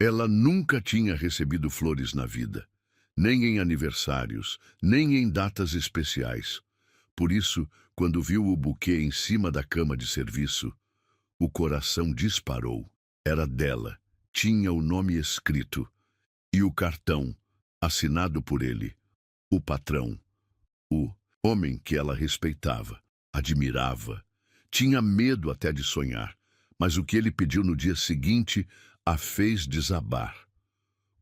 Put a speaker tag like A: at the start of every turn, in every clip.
A: Ela nunca tinha recebido flores na vida, nem em aniversários, nem em datas especiais. Por isso, quando viu o buquê em cima da cama de serviço, o coração disparou. Era dela, tinha o nome escrito e o cartão, assinado por ele, o patrão, o homem que ela respeitava, admirava. Tinha medo até de sonhar, mas o que ele pediu no dia seguinte a fez desabar.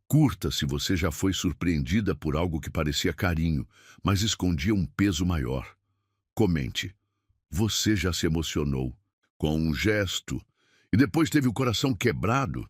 A: Curta se você já foi surpreendida por algo que parecia carinho, mas escondia um peso maior. Comente. Você já se emocionou com um gesto e depois teve o coração quebrado?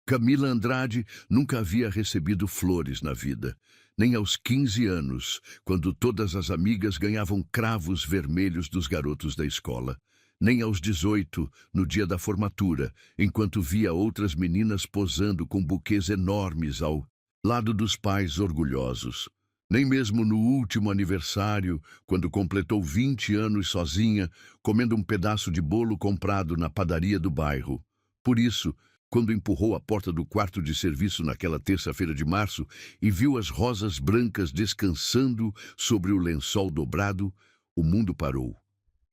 A: Camila Andrade nunca havia recebido flores na vida, nem aos 15 anos, quando todas as amigas ganhavam cravos vermelhos dos garotos da escola, nem aos 18, no dia da formatura, enquanto via outras meninas posando com buquês enormes ao lado dos pais orgulhosos. Nem mesmo no último aniversário, quando completou 20 anos sozinha, comendo um pedaço de bolo comprado na padaria do bairro. Por isso, quando empurrou a porta do quarto de serviço naquela terça-feira de março e viu as rosas brancas descansando sobre o lençol dobrado, o mundo parou.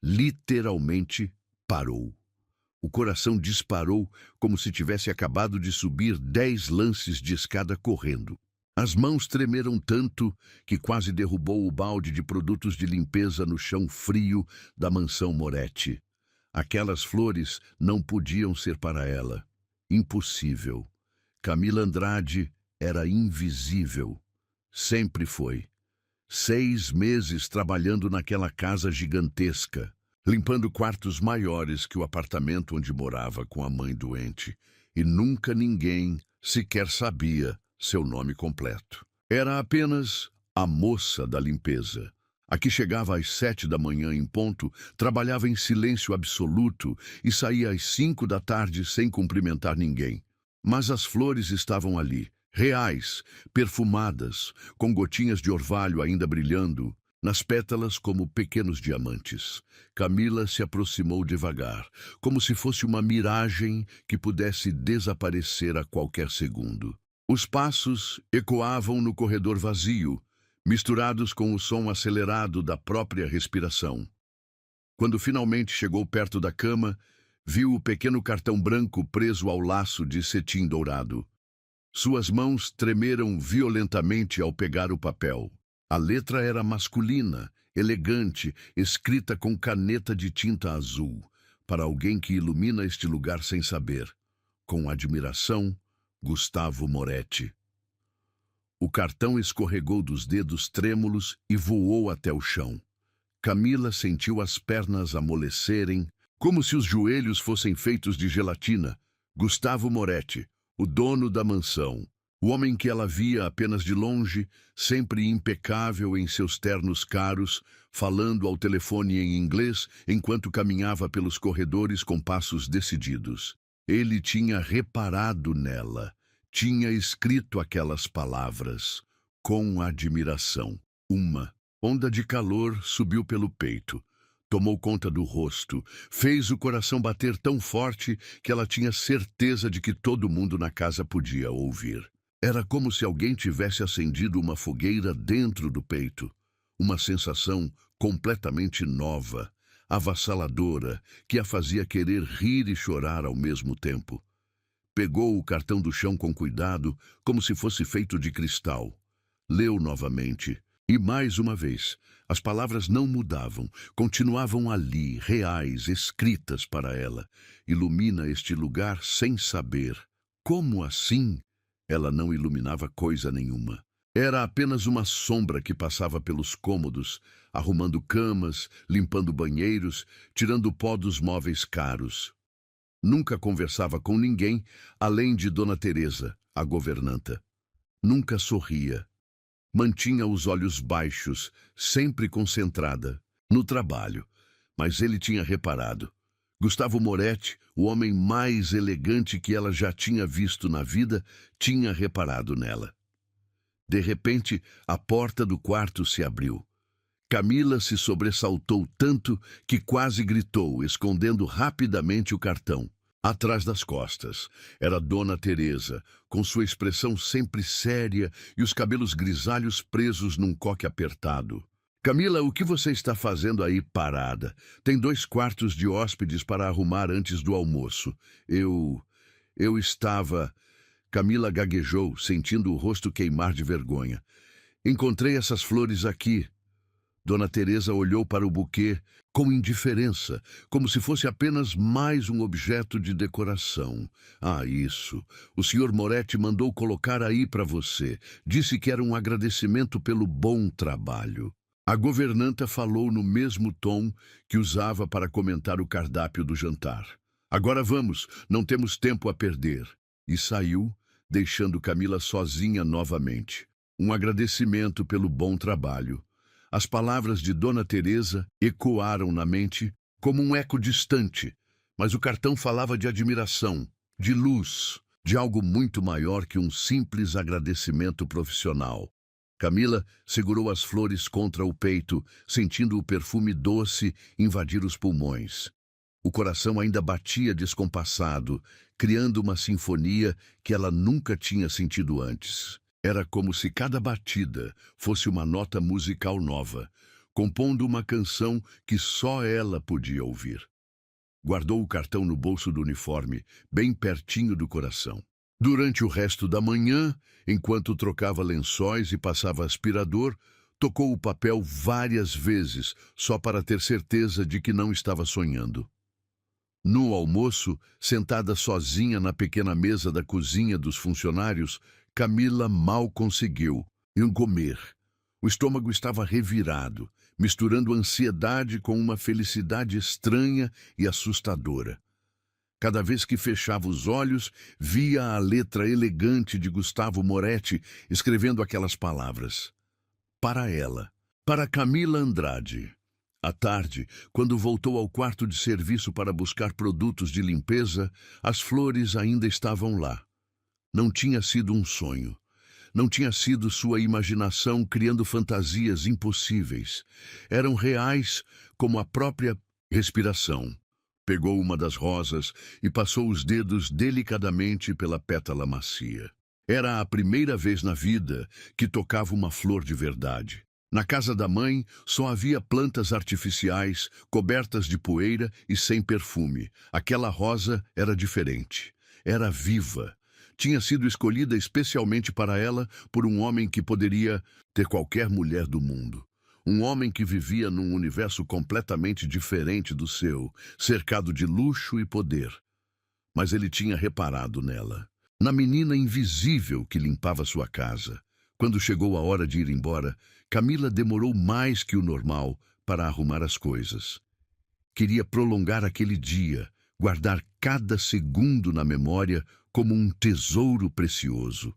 A: Literalmente parou. O coração disparou como se tivesse acabado de subir 10 lances de escada correndo. As mãos tremeram tanto que quase derrubou o balde de produtos de limpeza no chão frio da mansão Moretti. Aquelas flores não podiam ser para ela. Impossível. Camila Andrade era invisível. Sempre foi. 6 meses trabalhando naquela casa gigantesca, limpando quartos maiores que o apartamento onde morava com a mãe doente. E nunca ninguém sequer sabia seu nome completo. Era apenas a moça da limpeza. A que chegava às 7 da manhã em ponto, trabalhava em silêncio absoluto e saía às 5 da tarde sem cumprimentar ninguém. Mas as flores estavam ali, reais, perfumadas, com gotinhas de orvalho ainda brilhando, nas pétalas como pequenos diamantes. Camila se aproximou devagar, como se fosse uma miragem que pudesse desaparecer a qualquer segundo. Os passos ecoavam no corredor vazio, misturados com o som acelerado da própria respiração. Quando finalmente chegou perto da cama, viu o pequeno cartão branco preso ao laço de cetim dourado. Suas mãos tremeram violentamente ao pegar o papel. A letra era masculina, elegante, escrita com caneta de tinta azul, para alguém que ilumina este lugar sem saber. Com admiração, Gustavo Moretti. O cartão escorregou dos dedos trêmulos e voou até o chão. Camila sentiu as pernas amolecerem, como se os joelhos fossem feitos de gelatina. Gustavo Moretti, o dono da mansão, o homem que ela via apenas de longe, sempre impecável em seus ternos caros, falando ao telefone em inglês enquanto caminhava pelos corredores com passos decididos. Ele tinha reparado nela, tinha escrito aquelas palavras, com admiração. Uma onda de calor subiu pelo peito, tomou conta do rosto, fez o coração bater tão forte que ela tinha certeza de que todo mundo na casa podia ouvir. Era como se alguém tivesse acendido uma fogueira dentro do peito, uma sensação completamente nova, avassaladora, que a fazia querer rir e chorar ao mesmo tempo. Pegou o cartão do chão com cuidado, como se fosse feito de cristal. Leu novamente, e mais uma vez, as palavras não mudavam, continuavam ali, reais, escritas para ela. Ilumina este lugar sem saber. Como assim? Ela não iluminava coisa nenhuma. Era apenas uma sombra que passava pelos cômodos, arrumando camas, limpando banheiros, tirando o pó dos móveis caros. Nunca conversava com ninguém, além de Dona Teresa, a governanta. Nunca sorria. Mantinha os olhos baixos, sempre concentrada, no trabalho. Mas ele tinha reparado. Gustavo Moretti, o homem mais elegante que ela já tinha visto na vida, tinha reparado nela. De repente, a porta do quarto se abriu. Camila se sobressaltou tanto que quase gritou, escondendo rapidamente o cartão. Atrás das costas era Dona Teresa, com sua expressão sempre séria e os cabelos grisalhos presos num coque apertado. Camila, o que você está fazendo aí parada? Tem 2 quartos de hóspedes para arrumar antes do almoço. Eu estava... Camila gaguejou, sentindo o rosto queimar de vergonha. Encontrei essas flores aqui. Dona Teresa olhou para o buquê com indiferença, como se fosse apenas mais um objeto de decoração. Ah, isso. O Sr. Moretti mandou colocar aí para você. Disse que era um agradecimento pelo bom trabalho. A governanta falou no mesmo tom que usava para comentar o cardápio do jantar. Agora vamos, não temos tempo a perder. E saiu, deixando Camila sozinha novamente. Um agradecimento pelo bom trabalho. As palavras de Dona Teresa ecoaram na mente como um eco distante, mas o cartão falava de admiração, de luz, de algo muito maior que um simples agradecimento profissional. Camila segurou as flores contra o peito, sentindo o perfume doce invadir os pulmões. O coração ainda batia descompassado, criando uma sinfonia que ela nunca tinha sentido antes. Era como se cada batida fosse uma nota musical nova, compondo uma canção que só ela podia ouvir. Guardou o cartão no bolso do uniforme, bem pertinho do coração. Durante o resto da manhã, enquanto trocava lençóis e passava aspirador, tocou o papel várias vezes, só para ter certeza de que não estava sonhando. No almoço, sentada sozinha na pequena mesa da cozinha dos funcionários, Camila mal conseguiu comer. O estômago estava revirado, misturando ansiedade com uma felicidade estranha e assustadora. Cada vez que fechava os olhos, via a letra elegante de Gustavo Moretti escrevendo aquelas palavras. Para ela, para Camila Andrade. À tarde, quando voltou ao quarto de serviço para buscar produtos de limpeza, as flores ainda estavam lá. Não tinha sido um sonho. Não tinha sido sua imaginação criando fantasias impossíveis. Eram reais como a própria respiração. Pegou uma das rosas e passou os dedos delicadamente pela pétala macia. Era a primeira vez na vida que tocava uma flor de verdade. Na casa da mãe, só havia plantas artificiais, cobertas de poeira e sem perfume. Aquela rosa era diferente. Era viva. Tinha sido escolhida especialmente para ela por um homem que poderia ter qualquer mulher do mundo. Um homem que vivia num universo completamente diferente do seu, cercado de luxo e poder. Mas ele tinha reparado nela, na menina invisível que limpava sua casa. Quando chegou a hora de ir embora, Camila demorou mais que o normal para arrumar as coisas. Queria prolongar aquele dia, guardar cada segundo na memória como um tesouro precioso.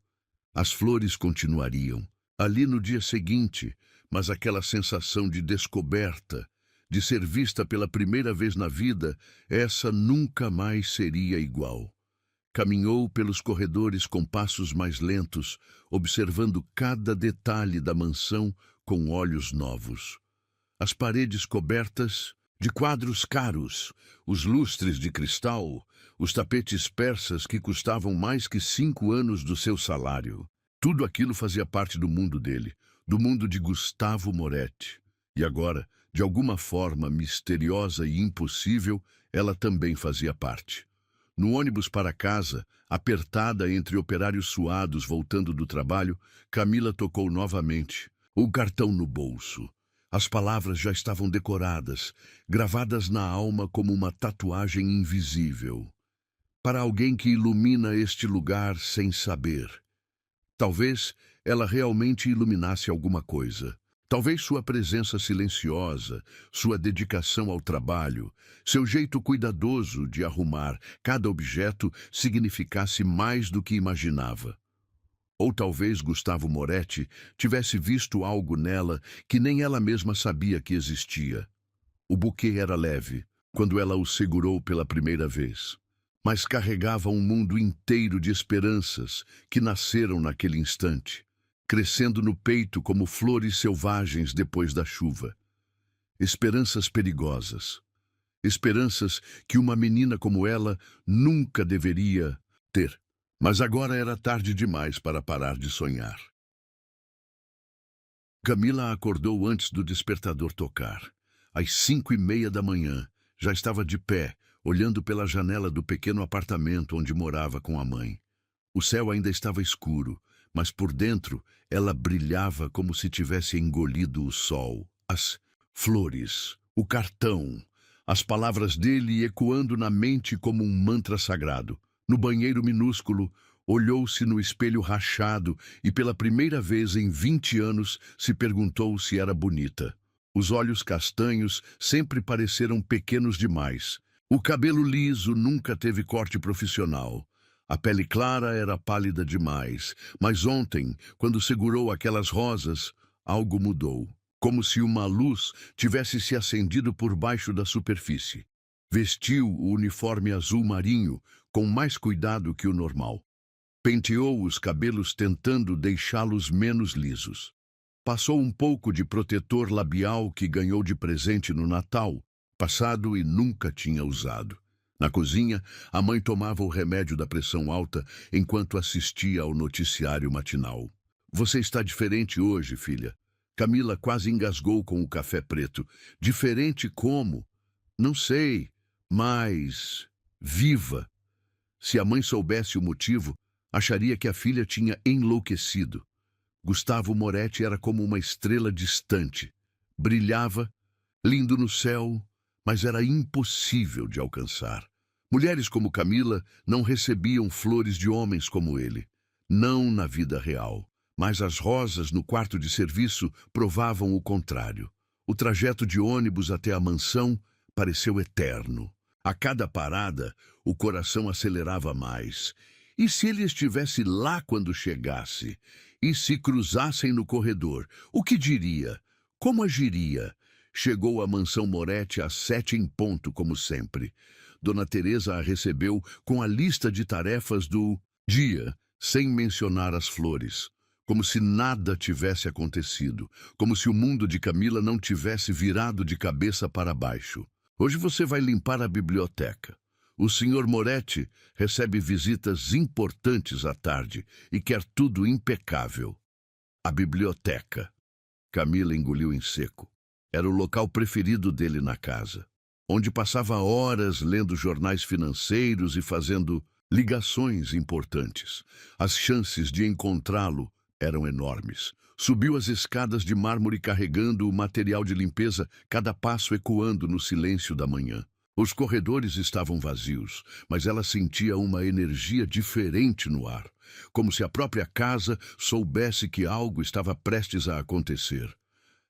A: As flores continuariam ali no dia seguinte, mas aquela sensação de descoberta, de ser vista pela primeira vez na vida, essa nunca mais seria igual. Caminhou pelos corredores com passos mais lentos, observando cada detalhe da mansão com olhos novos. As paredes cobertas de quadros caros, os lustres de cristal, os tapetes persas que custavam mais que 5 anos do seu salário. Tudo aquilo fazia parte do mundo dele, do mundo de Gustavo Moretti. E agora, de alguma forma misteriosa e impossível, ela também fazia parte. No ônibus para casa, apertada entre operários suados voltando do trabalho, Camila tocou novamente, o cartão no bolso. As palavras já estavam decoradas, gravadas na alma como uma tatuagem invisível. Para alguém que ilumina este lugar sem saber. Talvez ela realmente iluminasse alguma coisa. Talvez sua presença silenciosa, sua dedicação ao trabalho, seu jeito cuidadoso de arrumar cada objeto significasse mais do que imaginava. Ou talvez Gustavo Moretti tivesse visto algo nela que nem ela mesma sabia que existia. O buquê era leve, quando ela o segurou pela primeira vez, mas carregava um mundo inteiro de esperanças que nasceram naquele instante, crescendo no peito como flores selvagens depois da chuva. Esperanças perigosas. esperanças que uma menina como ela nunca deveria ter. Mas agora era tarde demais para parar de sonhar. Camila acordou antes do despertador tocar. Às 5:30 da manhã, já estava de pé, olhando pela janela do pequeno apartamento onde morava com a mãe. O céu ainda estava escuro, mas por dentro ela brilhava como se tivesse engolido o sol. As flores, o cartão, as palavras dele ecoando na mente como um mantra sagrado. No banheiro minúsculo, olhou-se no espelho rachado e pela primeira vez em 20 anos se perguntou se era bonita. Os olhos castanhos sempre pareceram pequenos demais. O cabelo liso nunca teve corte profissional. A pele clara era pálida demais, mas ontem, quando segurou aquelas rosas, algo mudou. Como se uma luz tivesse se acendido por baixo da superfície. Vestiu o uniforme azul marinho com mais cuidado que o normal. Penteou os cabelos tentando deixá-los menos lisos. Passou um pouco de protetor labial que ganhou de presente no Natal passado e nunca tinha usado. Na cozinha, a mãe tomava o remédio da pressão alta enquanto assistia ao noticiário matinal. Você está diferente hoje, filha. Camila quase engasgou com o café preto. Diferente como? Não sei, mas viva. Se a mãe soubesse o motivo, acharia que a filha tinha enlouquecido. Gustavo Moretti era como uma estrela distante. Brilhava, lindo no céu, mas era impossível de alcançar. Mulheres como Camila não recebiam flores de homens como ele. Não na vida real. Mas as rosas no quarto de serviço provavam o contrário. O trajeto de ônibus até a mansão pareceu eterno. A cada parada, o coração acelerava mais. E se ele estivesse lá quando chegasse? E se cruzassem no corredor? O que diria? Como agiria? Chegou à mansão Moretti às 7 em ponto, como sempre. Dona Teresa a recebeu com a lista de tarefas do dia, sem mencionar as flores. Como se nada tivesse acontecido. Como se o mundo de Camila não tivesse virado de cabeça para baixo. Hoje você vai limpar a biblioteca. O Sr. Moretti recebe visitas importantes à tarde e quer tudo impecável. A biblioteca. Camila engoliu em seco. Era o local preferido dele na casa, onde passava horas lendo jornais financeiros e fazendo ligações importantes. As chances de encontrá-lo eram enormes. Subiu as escadas de mármore carregando o material de limpeza, cada passo ecoando no silêncio da manhã. Os corredores estavam vazios, mas ela sentia uma energia diferente no ar, como se a própria casa soubesse que algo estava prestes a acontecer.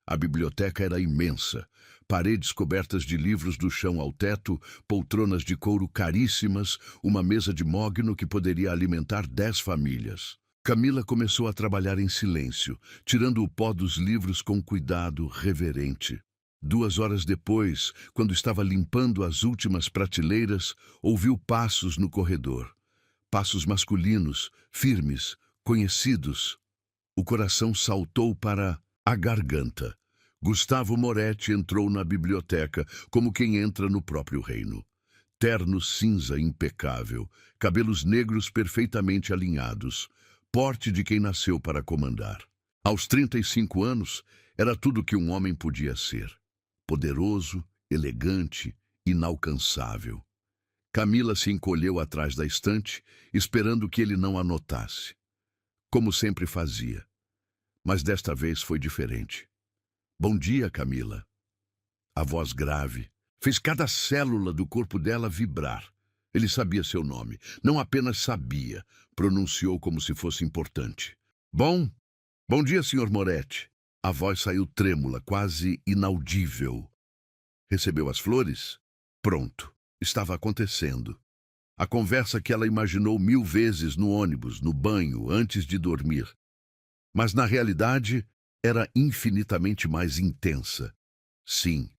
A: A biblioteca era imensa, paredes cobertas de livros do chão ao teto, poltronas de couro caríssimas, uma mesa de mogno que poderia alimentar 10 famílias. Camila começou a trabalhar em silêncio, tirando o pó dos livros com cuidado reverente. 2 horas depois, quando estava limpando as últimas prateleiras, ouviu passos no corredor. Passos masculinos, firmes, conhecidos. O coração saltou para a garganta. Gustavo Moretti entrou na biblioteca como quem entra no próprio reino. Terno cinza impecável, cabelos negros perfeitamente alinhados, porte de quem nasceu para comandar. Aos 35 anos, era tudo que um homem podia ser. Poderoso, elegante, inalcançável. Camila se encolheu atrás da estante, esperando que ele não a notasse. Como sempre fazia. Mas desta vez foi diferente. Bom dia, Camila. A voz grave fez cada célula do corpo dela vibrar. Ele sabia seu nome. Não apenas sabia, pronunciou como se fosse importante. Bom dia, Sr. Moretti. A voz saiu trêmula, quase inaudível. Recebeu as flores? Pronto. Estava acontecendo. A conversa que ela imaginou 1000 vezes no ônibus, no banho, antes de dormir. Mas, na realidade, era infinitamente mais intensa. Sim.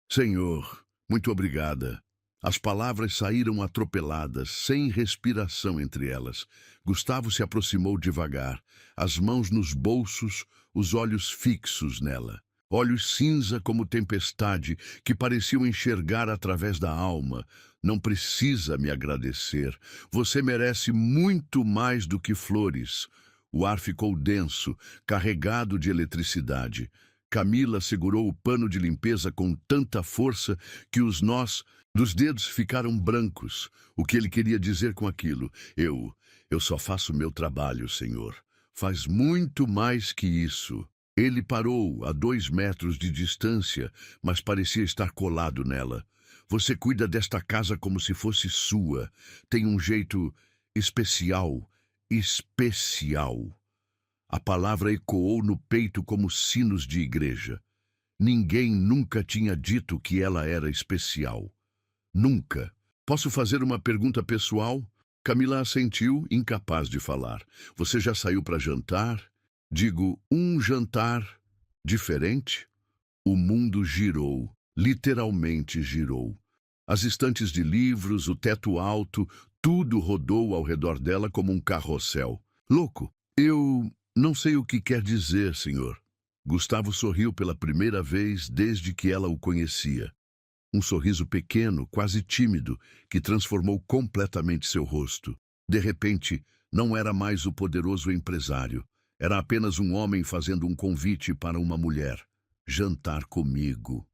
A: Senhor, muito obrigada. As palavras saíram atropeladas, sem respiração entre elas. Gustavo se aproximou devagar, as mãos nos bolsos, os olhos fixos nela. olhos cinza como tempestade, que pareciam enxergar através da alma. Não precisa me agradecer. Você merece muito mais do que flores. O ar ficou denso, carregado de eletricidade. Camila segurou o pano de limpeza com tanta força que os nós dos dedos ficaram brancos. O que ele queria dizer com aquilo? Eu só faço meu trabalho, senhor. Faz muito mais que isso. Ele parou a 2 metros de distância, mas parecia estar colado nela. Você cuida desta casa como se fosse sua. Tem um jeito especial, especial. A palavra ecoou no peito como sinos de igreja. Ninguém nunca tinha dito que ela era especial. Nunca. Posso fazer uma pergunta pessoal? Camila assentiu, incapaz de falar. Você já saiu para jantar? Digo, um jantar diferente? O mundo girou, literalmente girou. As estantes de livros, o teto alto, tudo rodou ao redor dela como um carrossel. Louco! Eu não sei o que quer dizer, senhor. Gustavo sorriu pela primeira vez desde que ela o conhecia. Um sorriso pequeno, quase tímido, que transformou completamente seu rosto. De repente, não era mais o poderoso empresário. Era apenas um homem fazendo um convite para uma mulher. Jantar comigo.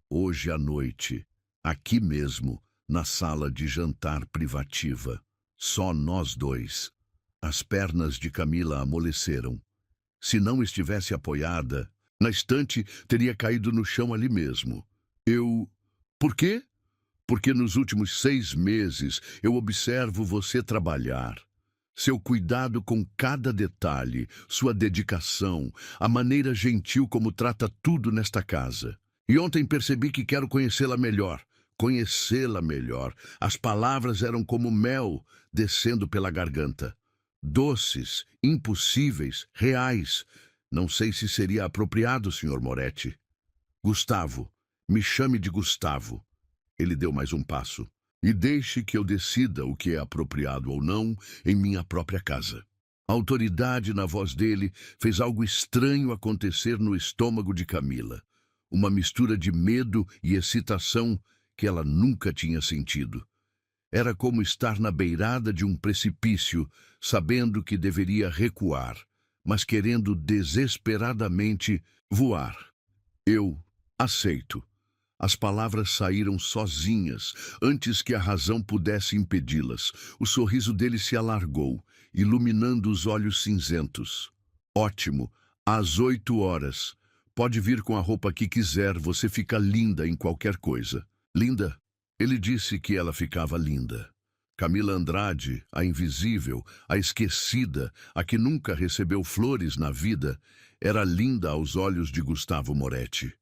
A: Hoje à noite. Aqui mesmo, na sala de jantar privativa. Só nós dois. As pernas de Camila amoleceram. Se não estivesse apoiada, na estante teria caído no chão ali mesmo. Por quê? Porque nos últimos 6 meses eu observo você trabalhar. Seu cuidado com cada detalhe, sua dedicação, a maneira gentil como trata tudo nesta casa. E ontem percebi que quero conhecê-la melhor. Conhecê-la melhor. As palavras eram como mel descendo pela garganta. Doces, impossíveis, reais. Não sei se seria apropriado, Sr. Moretti. Gustavo. Me chame de Gustavo. Ele deu mais um passo. E deixe que eu decida o que é apropriado ou não em minha própria casa. A autoridade na voz dele fez algo estranho acontecer no estômago de Camila. Uma mistura de medo e excitação que ela nunca tinha sentido. Era como estar na beirada de um precipício, sabendo que deveria recuar, mas querendo desesperadamente voar. Eu aceito. As palavras saíram sozinhas, antes que a razão pudesse impedi-las. O sorriso dele se alargou, iluminando os olhos cinzentos. Ótimo, às 8 horas. Pode vir com a roupa que quiser, você fica linda em qualquer coisa. Linda? Ele disse que ela ficava linda. Camila Andrade, a invisível, a esquecida, a que nunca recebeu flores na vida, era linda aos olhos de Gustavo Moretti.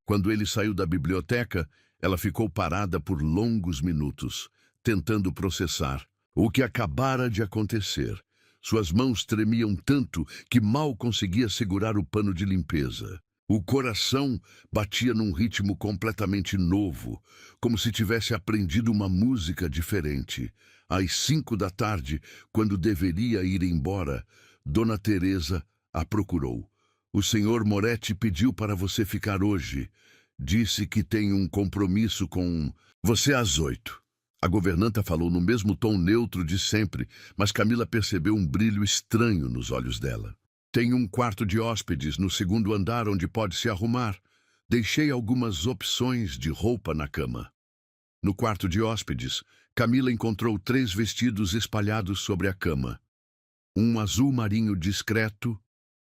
A: Quando ele saiu da biblioteca, ela ficou parada por longos minutos, tentando processar o que acabara de acontecer. Suas mãos tremiam tanto que mal conseguia segurar o pano de limpeza. O coração batia num ritmo completamente novo, como se tivesse aprendido uma música diferente. Às 5 da tarde, quando deveria ir embora, Dona Teresa a procurou. O Sr. Moretti pediu para você ficar hoje. Disse que tem um compromisso com você às 8. A governanta falou no mesmo tom neutro de sempre, mas Camila percebeu um brilho estranho nos olhos dela. Tem um quarto de hóspedes no 2º andar onde pode se arrumar. Deixei algumas opções de roupa na cama. No quarto de hóspedes, Camila encontrou 3 vestidos espalhados sobre a cama. Um azul marinho discreto,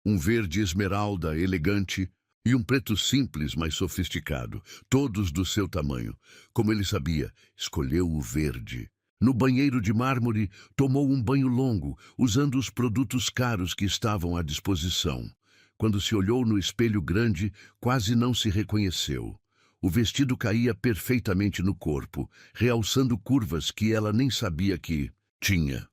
A: um verde esmeralda elegante e um preto simples, mas sofisticado, todos do seu tamanho. Como ele sabia, escolheu o verde. No banheiro de mármore, tomou um banho longo, usando os produtos caros que estavam à disposição. Quando se olhou no espelho grande, quase não se reconheceu. O vestido caía perfeitamente no corpo, realçando curvas que ela nem sabia que tinha.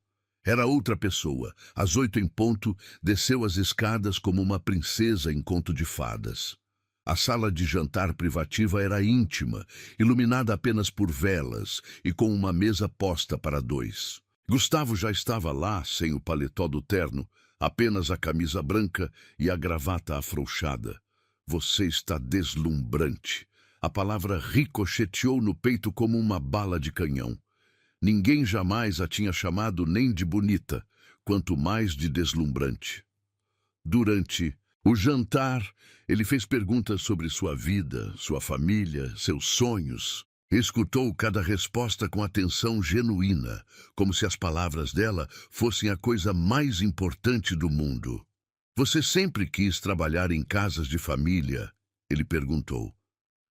A: Era outra pessoa. Às 8 em ponto, desceu as escadas como uma princesa em conto de fadas. A sala de jantar privativa era íntima, iluminada apenas por velas e com uma mesa posta para 2. Gustavo já estava lá, sem o paletó do terno, apenas a camisa branca e a gravata afrouxada. Você está deslumbrante. A palavra ricocheteou no peito como uma bala de canhão. Ninguém jamais a tinha chamado nem de bonita, quanto mais de deslumbrante. Durante o jantar, ele fez perguntas sobre sua vida, sua família, seus sonhos. Escutou cada resposta com atenção genuína, como se as palavras dela fossem a coisa mais importante do mundo. Você sempre quis trabalhar em casas de família? Ele perguntou.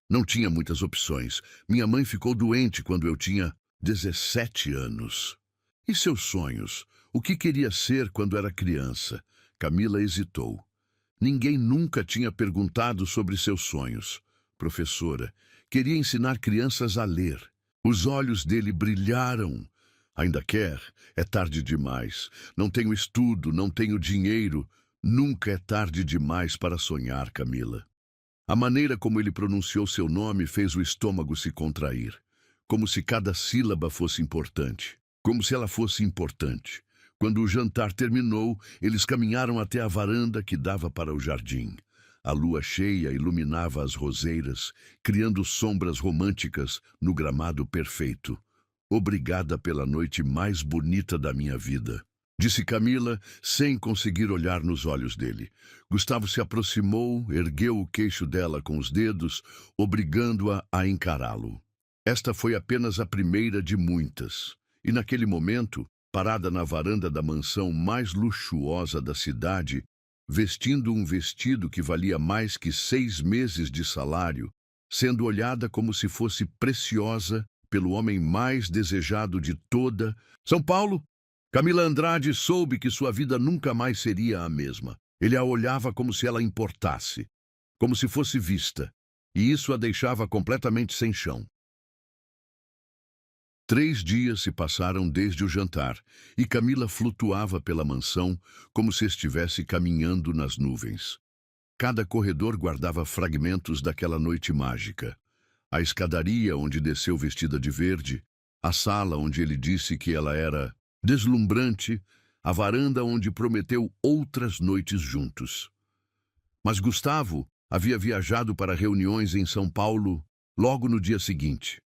A: Não tinha muitas opções. Minha mãe ficou doente quando eu tinha 17 anos. E seus sonhos? O que queria ser quando era criança? Camila hesitou. Ninguém nunca tinha perguntado sobre seus sonhos. Professora, queria ensinar crianças a ler. Os olhos dele brilharam. Ainda quer? É tarde demais. Não tenho estudo, não tenho dinheiro. Nunca é tarde demais para sonhar, Camila. A maneira como ele pronunciou seu nome fez o estômago se contrair. Como se cada sílaba fosse importante. Como se ela fosse importante. Quando o jantar terminou, eles caminharam até a varanda que dava para o jardim. A lua cheia iluminava as roseiras, criando sombras românticas no gramado perfeito. Obrigada pela noite mais bonita da minha vida, disse Camila, sem conseguir olhar nos olhos dele. Gustavo se aproximou, ergueu o queixo dela com os dedos, obrigando-a a encará-lo. Esta foi apenas a primeira de muitas. E naquele momento, parada na varanda da mansão mais luxuosa da cidade, vestindo um vestido que valia mais que 6 meses de salário, sendo olhada como se fosse preciosa pelo homem mais desejado de toda São Paulo, Camila Andrade soube que sua vida nunca mais seria a mesma. Ele a olhava como se ela importasse, como se fosse vista, e isso a deixava completamente sem chão. 3 dias se passaram desde o jantar, e Camila flutuava pela mansão como se estivesse caminhando nas nuvens. Cada corredor guardava fragmentos daquela noite mágica. A escadaria onde desceu vestida de verde, a sala onde ele disse que ela era deslumbrante, a varanda onde prometeu outras noites juntos. Mas Gustavo havia viajado para reuniões em São Paulo logo no dia seguinte.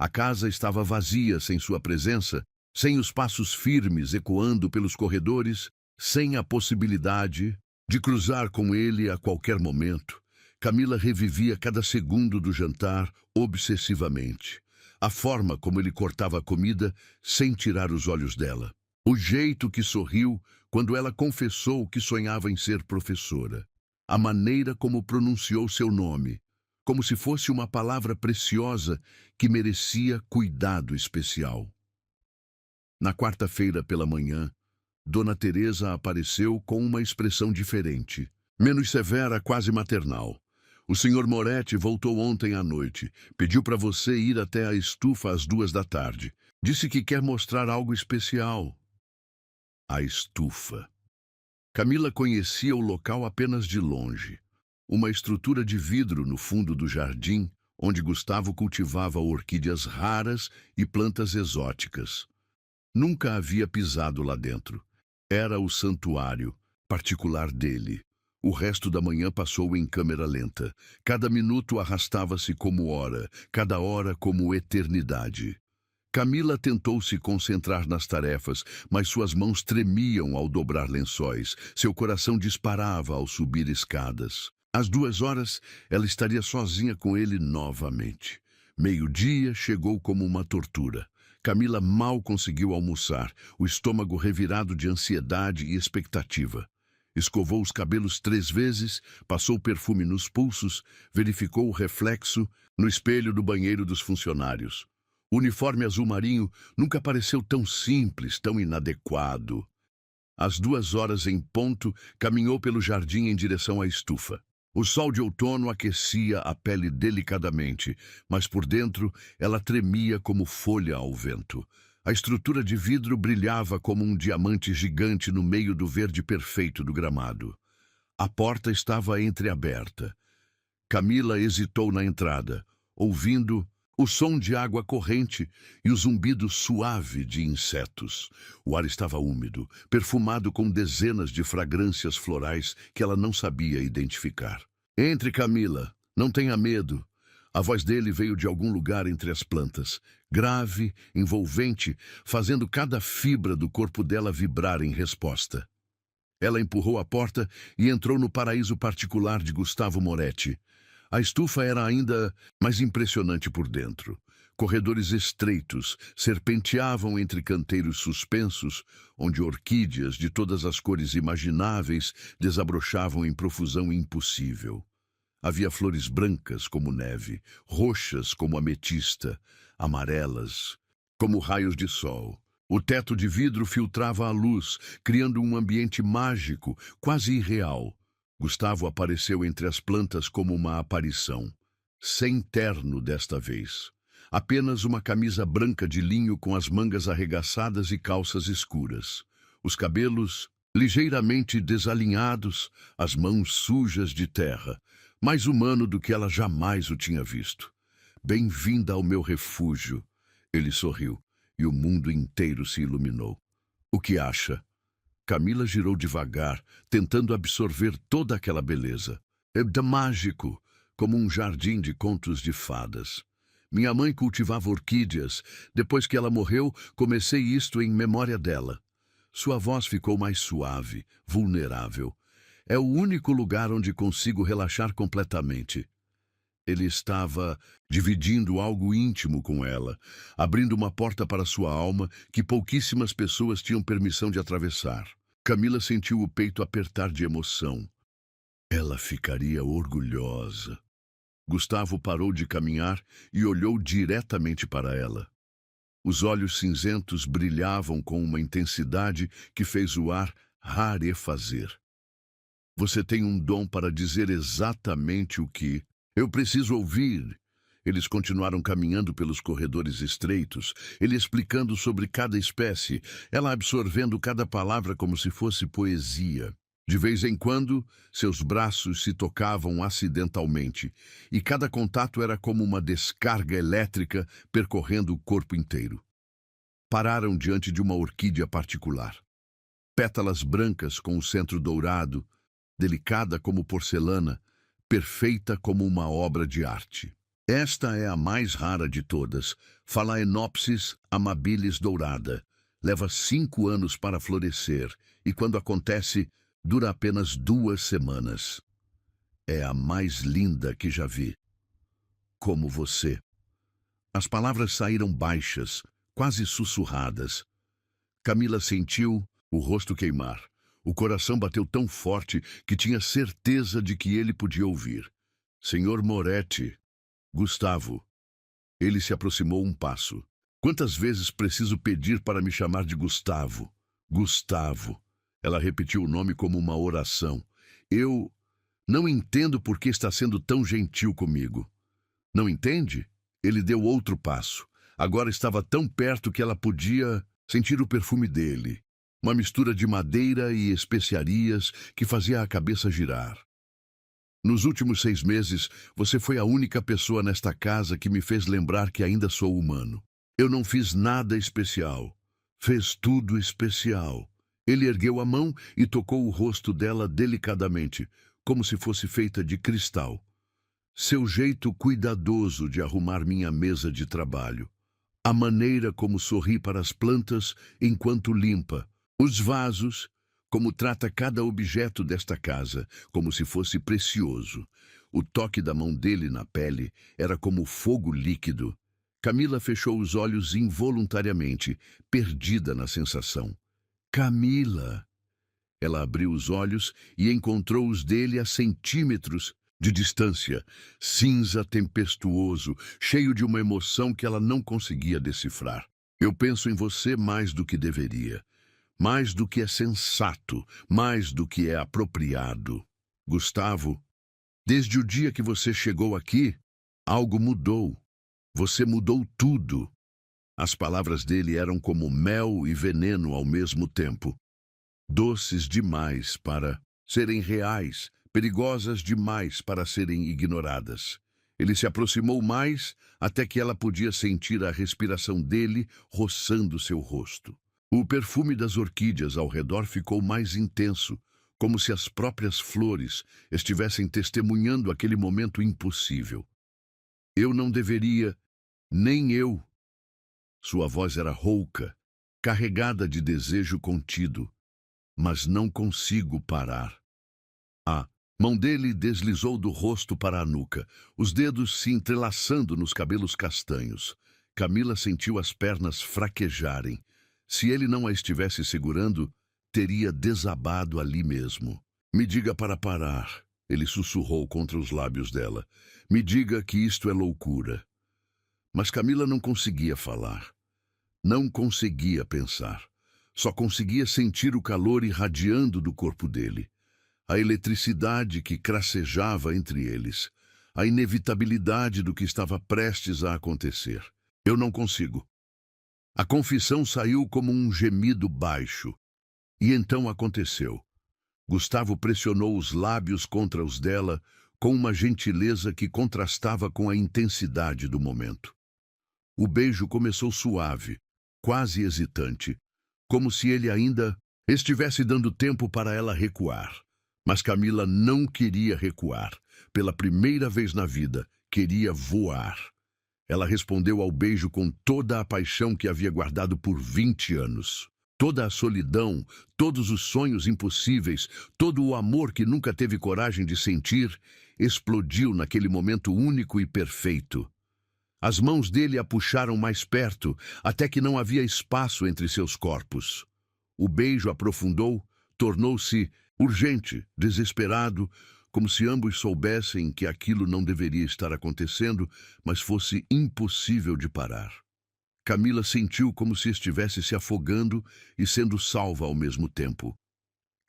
A: A casa estava vazia sem sua presença, sem os passos firmes ecoando pelos corredores, sem a possibilidade de cruzar com ele a qualquer momento. Camila revivia cada segundo do jantar obsessivamente. A forma como ele cortava a comida sem tirar os olhos dela. O jeito que sorriu quando ela confessou que sonhava em ser professora. A maneira como pronunciou seu nome, como se fosse uma palavra preciosa que merecia cuidado especial. Na quarta-feira pela manhã, Dona Teresa apareceu com uma expressão diferente, menos severa, quase maternal. O Sr. Moretti voltou ontem à noite. Pediu para você ir até a estufa às 14h. Disse que quer mostrar algo especial. A estufa. Camila conhecia o local apenas de longe. Uma estrutura de vidro no fundo do jardim, onde Gustavo cultivava orquídeas raras e plantas exóticas. Nunca havia pisado lá dentro. Era o santuário particular dele. O resto da manhã passou em câmera lenta. Cada minuto arrastava-se como hora, cada hora como eternidade. Camila tentou se concentrar nas tarefas, mas suas mãos tremiam ao dobrar lençóis. Seu coração disparava ao subir escadas. Às 2h, ela estaria sozinha com ele novamente. 12h chegou como uma tortura. Camila mal conseguiu almoçar, o estômago revirado de ansiedade e expectativa. Escovou os cabelos 3 vezes, passou perfume nos pulsos, verificou o reflexo no espelho do banheiro dos funcionários. O uniforme azul marinho nunca pareceu tão simples, tão inadequado. Às 2h em ponto, caminhou pelo jardim em direção à estufa. O sol de outono aquecia a pele delicadamente, mas por dentro ela tremia como folha ao vento. A estrutura de vidro brilhava como um diamante gigante no meio do verde perfeito do gramado. A porta estava entreaberta. Camila hesitou na entrada, ouvindo o som de água corrente e o zumbido suave de insetos. O ar estava úmido, perfumado com dezenas de fragrâncias florais que ela não sabia identificar. Entre, Camila. Não tenha medo. A voz dele veio de algum lugar entre as plantas, grave, envolvente, fazendo cada fibra do corpo dela vibrar em resposta. Ela empurrou a porta e entrou no paraíso particular de Gustavo Moretti. A estufa era ainda mais impressionante por dentro. Corredores estreitos serpenteavam entre canteiros suspensos, onde orquídeas de todas as cores imagináveis desabrochavam em profusão impossível. Havia flores brancas como neve, roxas como ametista, amarelas como raios de sol. O teto de vidro filtrava a luz, criando um ambiente mágico, quase irreal. Gustavo apareceu entre as plantas como uma aparição. Sem terno desta vez. Apenas uma camisa branca de linho com as mangas arregaçadas e calças escuras. Os cabelos ligeiramente desalinhados, as mãos sujas de terra. Mais humano do que ela jamais o tinha visto. Bem-vinda ao meu refúgio. Ele sorriu, e o mundo inteiro se iluminou. O que acha? Camila girou devagar, tentando absorver toda aquela beleza. É mágico, como um jardim de contos de fadas. Minha mãe cultivava orquídeas. Depois que ela morreu, comecei isto em memória dela. Sua voz ficou mais suave, vulnerável. É o único lugar onde consigo relaxar completamente. Ele estava dividindo algo íntimo com ela, abrindo uma porta para sua alma que pouquíssimas pessoas tinham permissão de atravessar. Camila sentiu o peito apertar de emoção. Ela ficaria orgulhosa. Gustavo parou de caminhar e olhou diretamente para ela. Os olhos cinzentos brilhavam com uma intensidade que fez o ar rarefazer. Você tem um dom para dizer exatamente o que eu preciso ouvir. Eles continuaram caminhando pelos corredores estreitos, ele explicando sobre cada espécie, ela absorvendo cada palavra como se fosse poesia. De vez em quando, seus braços se tocavam acidentalmente, e cada contato era como uma descarga elétrica percorrendo o corpo inteiro. Pararam diante de uma orquídea particular. Pétalas brancas com o centro dourado, delicada como porcelana, perfeita como uma obra de arte. Esta é a mais rara de todas, Phalaenopsis amabilis dourada. Leva 5 anos para florescer, e quando acontece, dura apenas 2 semanas. É a mais linda que já vi. Como você. As palavras saíram baixas, quase sussurradas. Camila sentiu o rosto queimar. O coração bateu tão forte que tinha certeza de que ele podia ouvir. Senhor Moretti. Gustavo. Ele se aproximou um passo. Quantas vezes preciso pedir para me chamar de Gustavo? Gustavo. Ela repetiu o nome como uma oração. Eu não entendo por que está sendo tão gentil comigo. Não entende? Ele deu outro passo. Agora estava tão perto que ela podia sentir o perfume dele. Uma mistura de madeira e especiarias que fazia a cabeça girar. Nos últimos 6 meses, você foi a única pessoa nesta casa que me fez lembrar que ainda sou humano. Eu não fiz nada especial. Fez tudo especial. Ele ergueu a mão e tocou o rosto dela delicadamente, como se fosse feita de cristal. Seu jeito cuidadoso de arrumar minha mesa de trabalho. A maneira como sorri para as plantas enquanto limpa. Os vasos, como trata cada objeto desta casa, como se fosse precioso. O toque da mão dele na pele era como fogo líquido. Camila fechou os olhos involuntariamente, perdida na sensação. Camila! Ela abriu os olhos e encontrou os dele a centímetros de distância, cinza tempestuoso, cheio de uma emoção que ela não conseguia decifrar. Eu penso em você mais do que deveria. Mais do que é sensato, mais do que é apropriado. Gustavo, desde o dia que você chegou aqui, algo mudou. Você mudou tudo. As palavras dele eram como mel e veneno ao mesmo tempo. Doces demais para serem reais, perigosas demais para serem ignoradas. Ele se aproximou mais até que ela podia sentir a respiração dele roçando seu rosto. O perfume das orquídeas ao redor ficou mais intenso, como se as próprias flores estivessem testemunhando aquele momento impossível. Eu não deveria, nem eu. Sua voz era rouca, carregada de desejo contido. Mas não consigo parar. A mão dele deslizou do rosto para a nuca, os dedos se entrelaçando nos cabelos castanhos. Camila sentiu as pernas fraquejarem. Se ele não a estivesse segurando, teria desabado ali mesmo. Me diga para parar, ele sussurrou contra os lábios dela. Me diga que isto é loucura. Mas Camila não conseguia falar. Não conseguia pensar. Só conseguia sentir o calor irradiando do corpo dele. A eletricidade que cracejava entre eles. A inevitabilidade do que estava prestes a acontecer. Eu não consigo. A confissão saiu como um gemido baixo. E então aconteceu. Gustavo pressionou os lábios contra os dela com uma gentileza que contrastava com a intensidade do momento. O beijo começou suave, quase hesitante, como se ele ainda estivesse dando tempo para ela recuar. Mas Camila não queria recuar. Pela primeira vez na vida, queria voar. Ela respondeu ao beijo com toda a paixão que havia guardado por 20 anos. Toda a solidão, todos os sonhos impossíveis, todo o amor que nunca teve coragem de sentir, explodiu naquele momento único e perfeito. As mãos dele a puxaram mais perto, até que não havia espaço entre seus corpos. O beijo aprofundou, tornou-se urgente, desesperado, como se ambos soubessem que aquilo não deveria estar acontecendo, mas fosse impossível de parar. Camila sentiu como se estivesse se afogando e sendo salva ao mesmo tempo.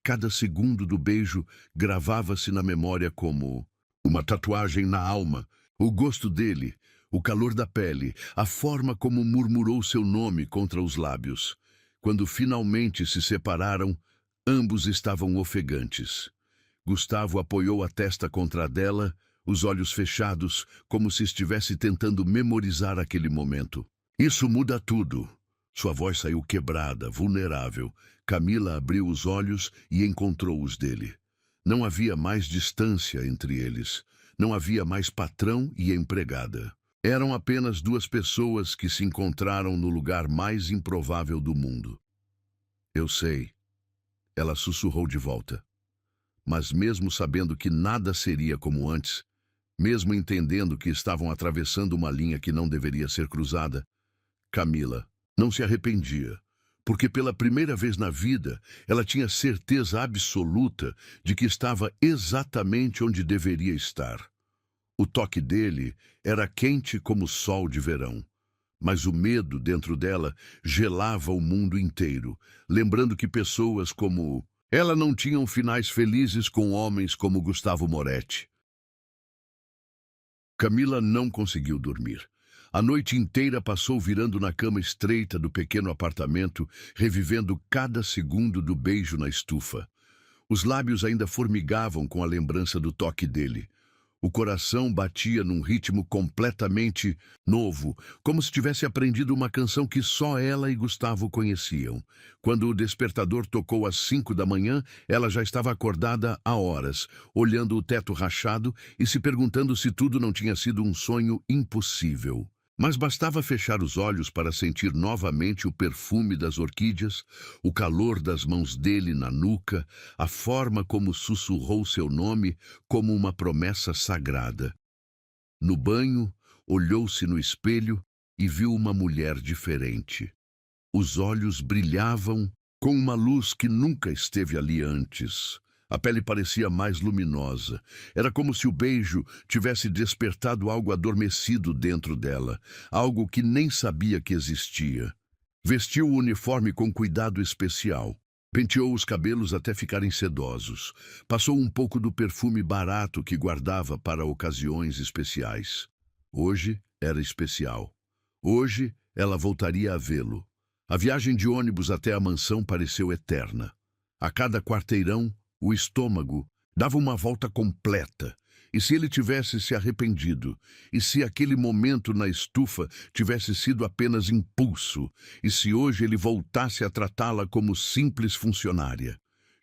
A: Cada segundo do beijo gravava-se na memória como uma tatuagem na alma, o gosto dele, o calor da pele, a forma como murmurou seu nome contra os lábios. Quando finalmente se separaram, ambos estavam ofegantes. Gustavo apoiou a testa contra a dela, os olhos fechados, como se estivesse tentando memorizar aquele momento. Isso muda tudo. Sua voz saiu quebrada, vulnerável. Camila abriu os olhos e encontrou os dele. Não havia mais distância entre eles. Não havia mais patrão e empregada. Eram apenas duas pessoas que se encontraram no lugar mais improvável do mundo. Eu sei, ela sussurrou de volta. Mas mesmo sabendo que nada seria como antes, mesmo entendendo que estavam atravessando uma linha que não deveria ser cruzada, Camila não se arrependia, porque pela primeira vez na vida ela tinha certeza absoluta de que estava exatamente onde deveria estar. O toque dele era quente como o sol de verão, mas o medo dentro dela gelava o mundo inteiro, lembrando que pessoas como ela não tinham finais felizes com homens como Gustavo Moretti. Camila não conseguiu dormir. A noite inteira passou virando na cama estreita do pequeno apartamento, revivendo cada segundo do beijo na estufa. Os lábios ainda formigavam com a lembrança do toque dele. O coração batia num ritmo completamente novo, como se tivesse aprendido uma canção que só ela e Gustavo conheciam. Quando o despertador tocou às 5 da manhã, ela já estava acordada há horas, olhando o teto rachado e se perguntando se tudo não tinha sido um sonho impossível. Mas bastava fechar os olhos para sentir novamente o perfume das orquídeas, o calor das mãos dele na nuca, a forma como sussurrou seu nome como uma promessa sagrada. No banho, olhou-se no espelho e viu uma mulher diferente. Os olhos brilhavam com uma luz que nunca esteve ali antes. A pele parecia mais luminosa. Era como se o beijo tivesse despertado algo adormecido dentro dela, algo que nem sabia que existia. Vestiu o uniforme com cuidado especial. Penteou os cabelos até ficarem sedosos. Passou um pouco do perfume barato que guardava para ocasiões especiais. Hoje era especial. Hoje ela voltaria a vê-lo. A viagem de ônibus até a mansão pareceu eterna. A cada quarteirão, o estômago dava uma volta completa. E se ele tivesse se arrependido? E se aquele momento na estufa tivesse sido apenas impulso? E se hoje ele voltasse a tratá-la como simples funcionária?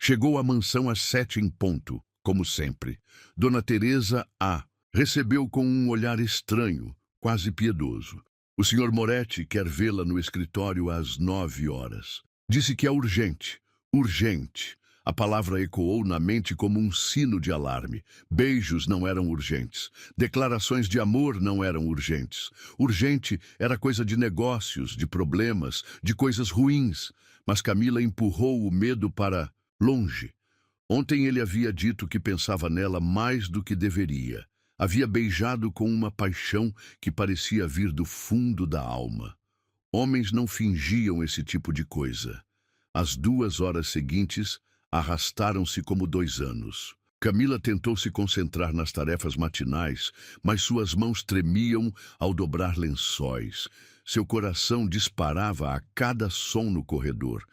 A: Chegou à mansão às 7 em ponto, como sempre. Dona Teresa a recebeu com um olhar estranho, quase piedoso. O Sr. Moretti quer vê-la no escritório às 9 horas. Disse que é urgente, urgente. A palavra ecoou na mente como um sino de alarme. Beijos não eram urgentes. Declarações de amor não eram urgentes. Urgente era coisa de negócios, de problemas, de coisas ruins. Mas Camila empurrou o medo para longe. Ontem ele havia dito que pensava nela mais do que deveria. Havia beijado com uma paixão que parecia vir do fundo da alma. Homens não fingiam esse tipo de coisa. As 2 horas seguintes arrastaram-se como 2 anos. Camila tentou se concentrar nas tarefas matinais, mas suas mãos tremiam ao dobrar lençóis. Seu coração disparava a cada som no corredor.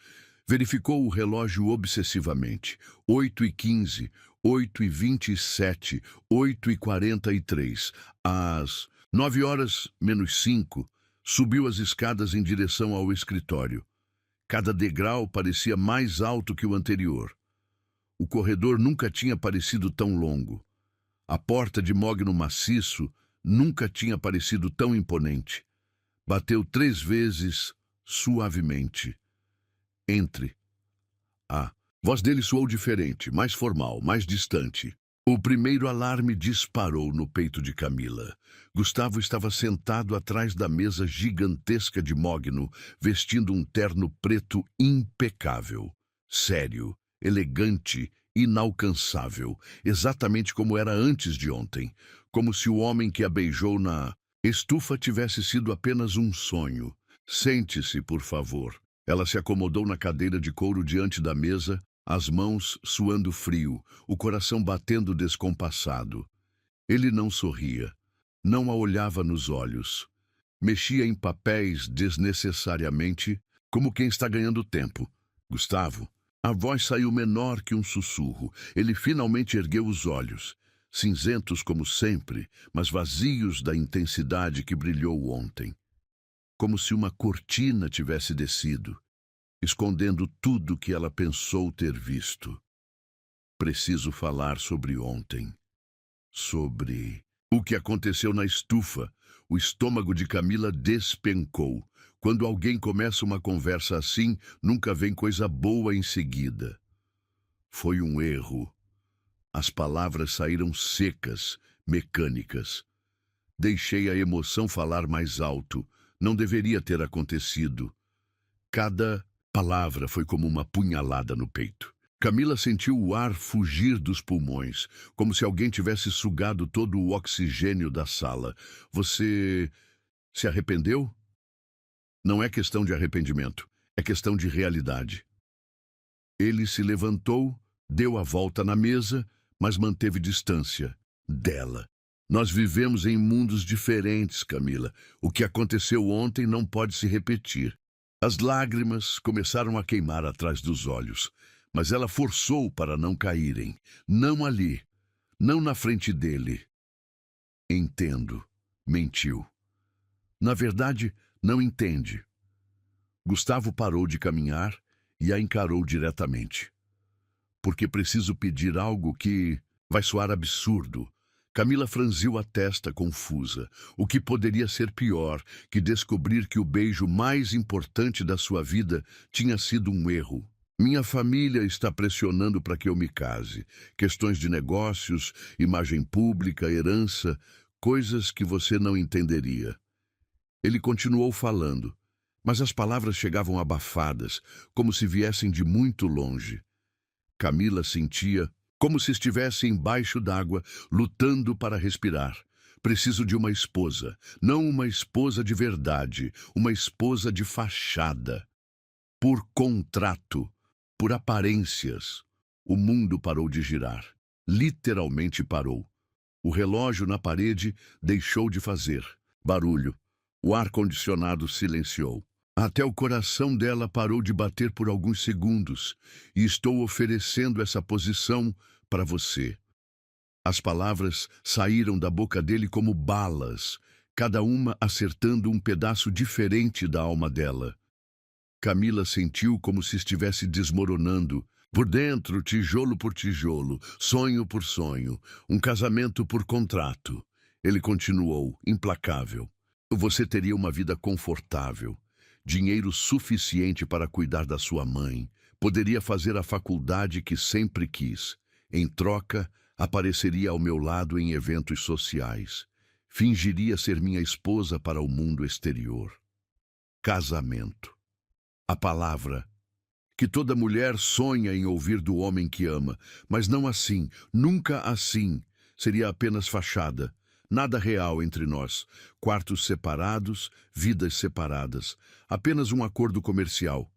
A: Verificou o relógio obsessivamente. 8h15, 8h27, 8h43. Às 9 horas menos 5, subiu as escadas em direção ao escritório. Cada degrau parecia mais alto que o anterior. O corredor nunca tinha parecido tão longo. A porta de mogno maciço nunca tinha parecido tão imponente. Bateu 3 vezes, suavemente. Entre. A voz dele soou diferente, mais formal, mais distante. O primeiro alarme disparou no peito de Camila. Gustavo estava sentado atrás da mesa gigantesca de mogno, vestindo um terno preto impecável. Sério, elegante, inalcançável, exatamente como era antes de ontem. Como se o homem que a beijou na estufa tivesse sido apenas um sonho. Sente-se, por favor. Ela se acomodou na cadeira de couro diante da mesa, as mãos suando frio, o coração batendo descompassado. Ele não sorria, não a olhava nos olhos. Mexia em papéis desnecessariamente, como quem está ganhando tempo. Gustavo, a voz saiu menor que um sussurro. Ele finalmente ergueu os olhos, cinzentos como sempre, mas vazios da intensidade que brilhou ontem. Como se uma cortina tivesse descido, escondendo tudo que ela pensou ter visto. Preciso falar sobre ontem. Sobre o que aconteceu na estufa. O estômago de Camila despencou. Quando alguém começa uma conversa assim, nunca vem coisa boa em seguida. Foi um erro. As palavras saíram secas, mecânicas. Deixei a emoção falar mais alto. Não deveria ter acontecido. Cada palavra foi como uma punhalada no peito. Camila sentiu o ar fugir dos pulmões, como se alguém tivesse sugado todo o oxigênio da sala. Você se arrependeu? Não é questão de arrependimento, é questão de realidade. Ele se levantou, deu a volta na mesa, mas manteve distância dela. Nós vivemos em mundos diferentes, Camila. O que aconteceu ontem não pode se repetir. As lágrimas começaram a queimar atrás dos olhos, mas ela forçou para não caírem. Não ali, não na frente dele. Entendo, mentiu. Na verdade, não entende. Gustavo parou de caminhar e a encarou diretamente. Porque preciso pedir algo que vai soar absurdo. Camila franziu a testa confusa. O que poderia ser pior que descobrir que o beijo mais importante da sua vida tinha sido um erro? Minha família está pressionando para que eu me case. Questões de negócios, imagem pública, herança, coisas que você não entenderia. Ele continuou falando, mas as palavras chegavam abafadas, como se viessem de muito longe. Camila sentia como se estivesse embaixo d'água, lutando para respirar. Preciso de uma esposa, não uma esposa de verdade, uma esposa de fachada. Por contrato, por aparências. O mundo parou de girar. Literalmente parou. O relógio na parede deixou de fazer barulho. O ar-condicionado silenciou. Até o coração dela parou de bater por alguns segundos, e estou oferecendo essa posição para você. As palavras saíram da boca dele como balas, cada uma acertando um pedaço diferente da alma dela. Camila sentiu como se estivesse desmoronando, Por dentro, tijolo por tijolo, sonho por sonho, um casamento por contrato. Ele continuou, implacável. Você teria uma vida confortável, dinheiro suficiente para cuidar da sua mãe, poderia fazer a faculdade que sempre quis. Em troca, apareceria ao meu lado em eventos sociais. Fingiria ser minha esposa para o mundo exterior. Casamento. A palavra que toda mulher sonha em ouvir do homem que ama, mas não assim, nunca assim. Seria apenas fachada, nada real entre nós. Quartos separados, vidas separadas, apenas um acordo comercial.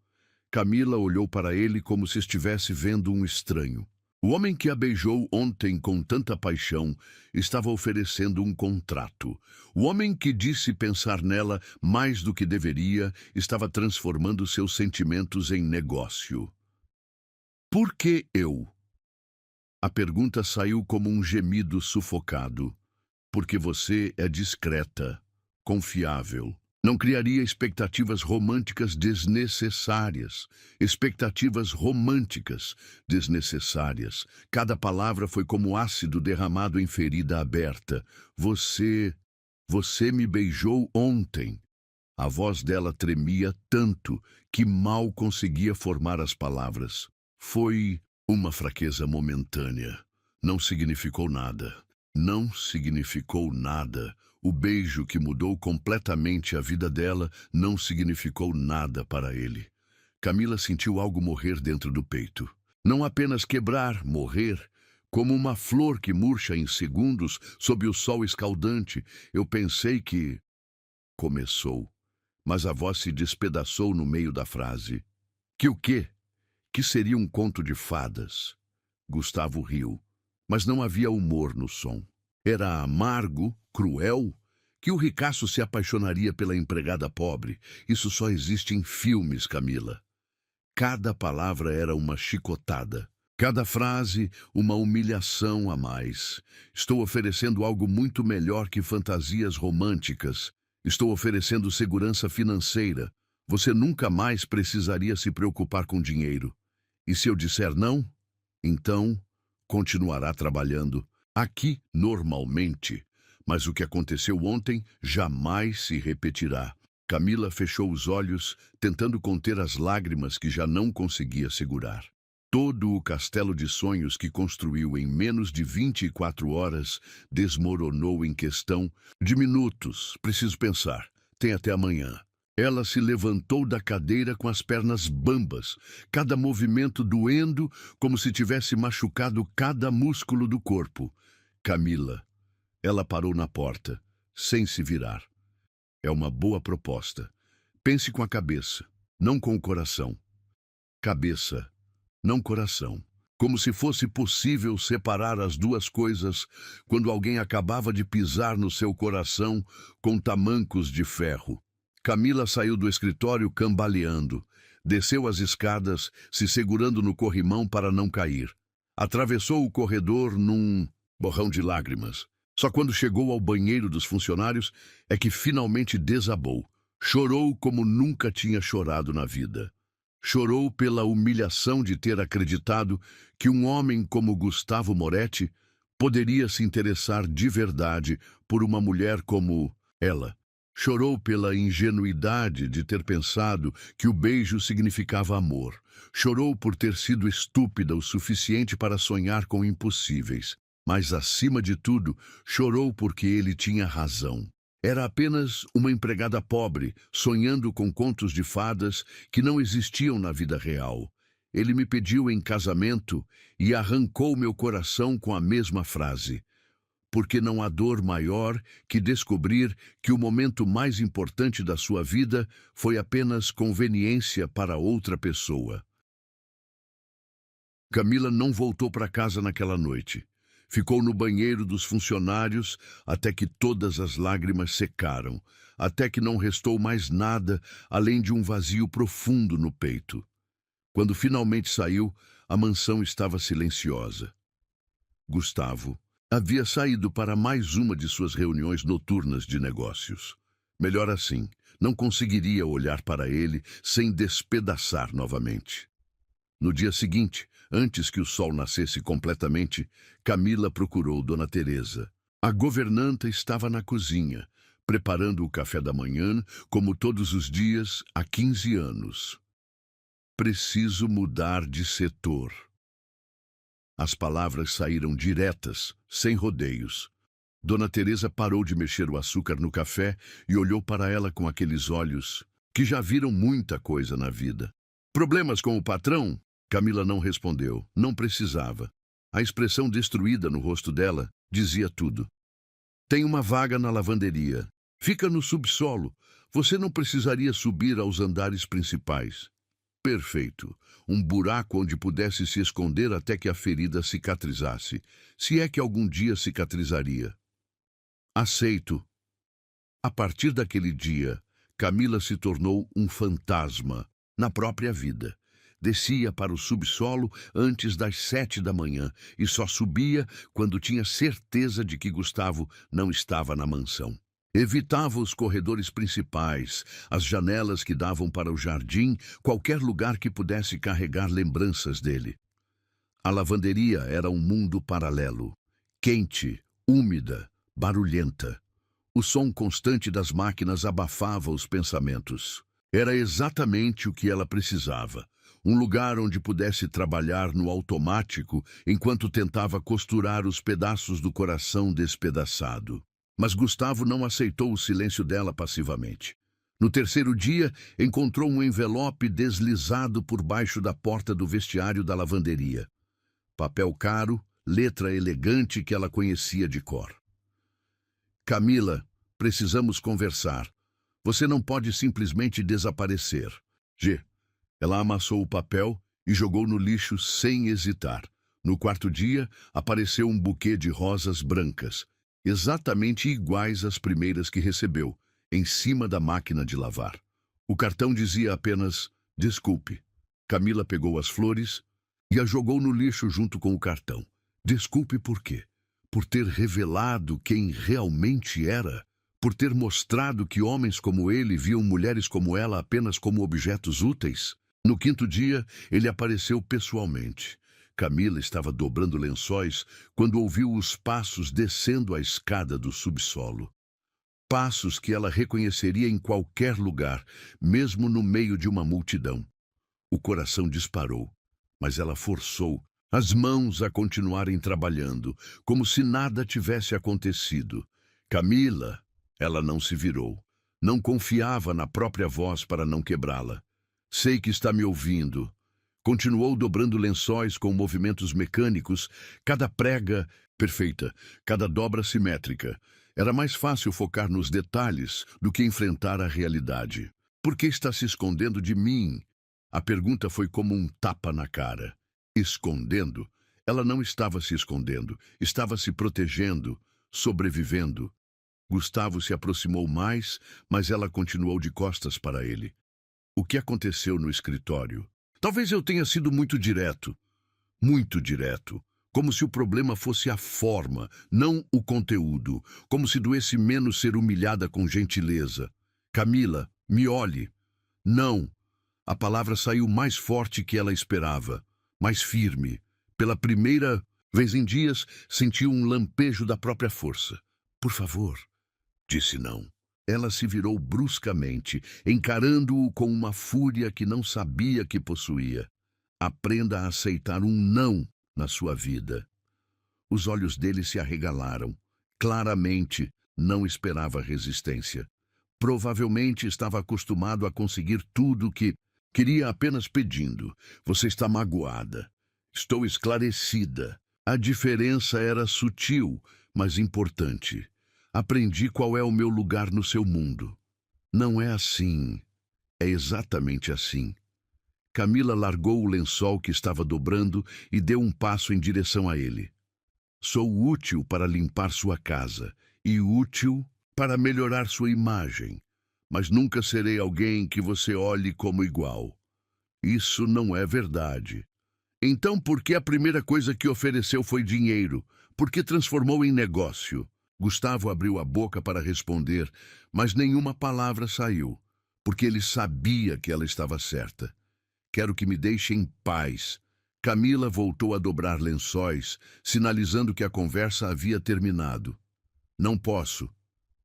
A: Camila olhou para ele como se estivesse vendo um estranho. O homem que a beijou ontem com tanta paixão estava oferecendo um contrato. O homem que disse pensar nela mais do que deveria estava transformando seus sentimentos em negócio. Por que eu? A pergunta saiu como um gemido sufocado. Porque você é discreta, confiável. Não criaria expectativas românticas desnecessárias. Expectativas românticas desnecessárias. Cada palavra foi como ácido derramado em ferida aberta. Você me beijou ontem. A voz dela tremia tanto que mal conseguia formar as palavras. Foi uma fraqueza momentânea. Não significou nada. Não significou nada. O beijo que mudou completamente a vida dela não significou nada para ele. Camila sentiu algo morrer dentro do peito. Não apenas quebrar, morrer, como uma flor que murcha em segundos sob o sol escaldante. Eu pensei que... Começou, mas a voz se despedaçou no meio da frase. Que o quê? Que seria um conto de fadas? Gustavo riu, mas não havia humor no som. Era amargo, cruel, que o ricaço se apaixonaria pela empregada pobre. Isso só existe em filmes, Camila. Cada palavra era uma chicotada. Cada frase, uma humilhação a mais. Estou oferecendo algo muito melhor que fantasias românticas. Estou oferecendo segurança financeira. Você nunca mais precisaria se preocupar com dinheiro. E se eu disser não, então continuará trabalhando aqui normalmente. Mas o que aconteceu ontem jamais se repetirá. Camila fechou os olhos, tentando conter as lágrimas que já não conseguia segurar. Todo o castelo de sonhos que construiu em menos de 24 horas desmoronou em questão de minutos. Preciso pensar. Tem até amanhã. Ela se levantou da cadeira com as pernas bambas, cada movimento doendo como se tivesse machucado cada músculo do corpo. Camila. Ela parou na porta, sem se virar. É uma boa proposta. Pense com a cabeça, não com o coração. Cabeça, não coração. Como se fosse possível separar as duas coisas quando alguém acabava de pisar no seu coração com tamancos de ferro. Camila saiu do escritório cambaleando. Desceu as escadas, se segurando no corrimão para não cair. Atravessou o corredor num borrão de lágrimas. Só quando chegou ao banheiro dos funcionários é que finalmente desabou. Chorou como nunca tinha chorado na vida. Chorou pela humilhação de ter acreditado que um homem como Gustavo Moretti poderia se interessar de verdade por uma mulher como ela. Chorou pela ingenuidade de ter pensado que o beijo significava amor. Chorou por ter sido estúpida o suficiente para sonhar com impossíveis. Mas, acima de tudo, chorou porque ele tinha razão. Era apenas uma empregada pobre, sonhando com contos de fadas que não existiam na vida real. Ele me pediu em casamento e arrancou meu coração com a mesma frase. Porque não há dor maior que descobrir que o momento mais importante da sua vida foi apenas conveniência para outra pessoa. Camila não voltou para casa naquela noite. Ficou no banheiro dos funcionários até que todas as lágrimas secaram, até que não restou mais nada além de um vazio profundo no peito. Quando finalmente saiu, a mansão estava silenciosa. Gustavo havia saído para mais uma de suas reuniões noturnas de negócios. Melhor assim, não conseguiria olhar para ele sem despedaçar novamente. No dia seguinte, Antes que o sol nascesse completamente, Camila procurou Dona Teresa. A governanta estava na cozinha, preparando o café da manhã, como todos os dias há 15 anos. Preciso mudar de setor. As palavras saíram diretas, sem rodeios. Dona Teresa parou de mexer o açúcar no café e olhou para ela com aqueles olhos que já viram muita coisa na vida. Problemas com o patrão? Camila não respondeu. Não precisava. A expressão destruída no rosto dela dizia tudo. Tem uma vaga na lavanderia. Fica no subsolo. Você não precisaria subir aos andares principais. Perfeito. Um buraco onde pudesse se esconder até que a ferida cicatrizasse. Se é que algum dia cicatrizaria. Aceito. A partir daquele dia, Camila se tornou um fantasma na própria vida. Descia para o subsolo antes das 7 da manhã e só subia quando tinha certeza de que Gustavo não estava na mansão. Evitava os corredores principais, as janelas que davam para o jardim, qualquer lugar que pudesse carregar lembranças dele. A lavanderia era um mundo paralelo, quente, úmida, barulhenta. O som constante das máquinas abafava os pensamentos. Era exatamente o que ela precisava. Um lugar onde pudesse trabalhar no automático enquanto tentava costurar os pedaços do coração despedaçado. Mas Gustavo não aceitou o silêncio dela passivamente. No terceiro dia, encontrou um envelope deslizado por baixo da porta do vestiário da lavanderia. Papel caro, letra elegante que ela conhecia de cor. Camila, precisamos conversar. Você não pode simplesmente desaparecer. G. Ela amassou o papel e jogou no lixo sem hesitar. No quarto dia, apareceu um buquê de rosas brancas, exatamente iguais às primeiras que recebeu, em cima da máquina de lavar. O cartão dizia apenas, desculpe. Camila pegou as flores e as jogou no lixo junto com o cartão. Desculpe por quê? Por ter revelado quem realmente era? Por ter mostrado que homens como ele viam mulheres como ela apenas como objetos úteis? No quinto dia, ele apareceu pessoalmente. Camila estava dobrando lençóis quando ouviu os passos descendo a escada do subsolo. Passos que ela reconheceria em qualquer lugar, mesmo no meio de uma multidão. O coração disparou, mas ela forçou as mãos a continuarem trabalhando, como se nada tivesse acontecido. Camila, ela não se virou. Não confiava na própria voz para não quebrá-la. Sei que está me ouvindo. Continuou dobrando lençóis com movimentos mecânicos, cada prega perfeita, cada dobra simétrica. Era mais fácil focar nos detalhes do que enfrentar a realidade. Por que está se escondendo de mim? A pergunta foi como um tapa na cara. Escondendo? Ela não estava se escondendo, estava se protegendo, sobrevivendo. Gustavo se aproximou mais, mas ela continuou de costas para ele. O que aconteceu no escritório? Talvez eu tenha sido muito direto, como se o problema fosse a forma, não o conteúdo, como se doesse menos ser humilhada com gentileza. Camila, me olhe. Não. A palavra saiu mais forte que ela esperava, mais firme. Pela primeira vez em dias, sentiu um lampejo da própria força. Por favor, disse não. Ela se virou bruscamente, encarando-o com uma fúria que não sabia que possuía. Aprenda a aceitar um não na sua vida. Os olhos dele se arregalaram. Claramente, não esperava resistência. Provavelmente estava acostumado a conseguir tudo o que queria apenas pedindo. Você está magoada. Estou esclarecida. A diferença era sutil, mas importante. Aprendi qual é o meu lugar no seu mundo. Não é assim. É exatamente assim. Camila largou o lençol que estava dobrando e deu um passo em direção a ele. Sou útil para limpar sua casa e útil para melhorar sua imagem, mas nunca serei alguém que você olhe como igual. Isso não é verdade. Então por que a primeira coisa que ofereceu foi dinheiro? Por que transformou em negócio? Gustavo abriu a boca para responder, mas nenhuma palavra saiu, porque ele sabia que ela estava certa. Quero que me deixe em paz. Camila voltou a dobrar lençóis, sinalizando que a conversa havia terminado. Não posso.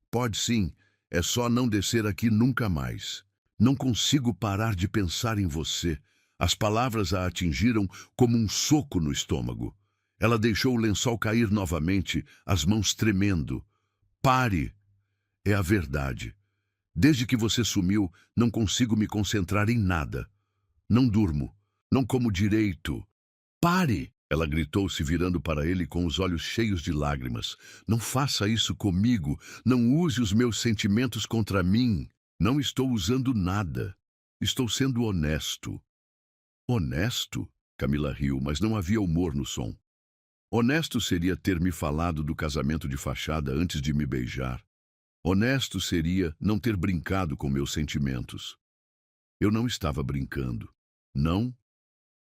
A: Pode sim, é só não descer aqui nunca mais. Não consigo parar de pensar em você. As palavras a atingiram como um soco no estômago. Ela deixou o lençol cair novamente, as mãos tremendo. Pare! É a verdade. Desde que você sumiu, não consigo me concentrar em nada. Não durmo. Não como direito. Pare! Ela gritou, se virando para ele com os olhos cheios de lágrimas. Não faça isso comigo. Não use os meus sentimentos contra mim. Não estou usando nada. Estou sendo honesto. Honesto? Camila riu, mas não havia humor no som. Honesto seria ter me falado do casamento de fachada antes de me beijar. Honesto seria não ter brincado com meus sentimentos. Eu não estava brincando. Não?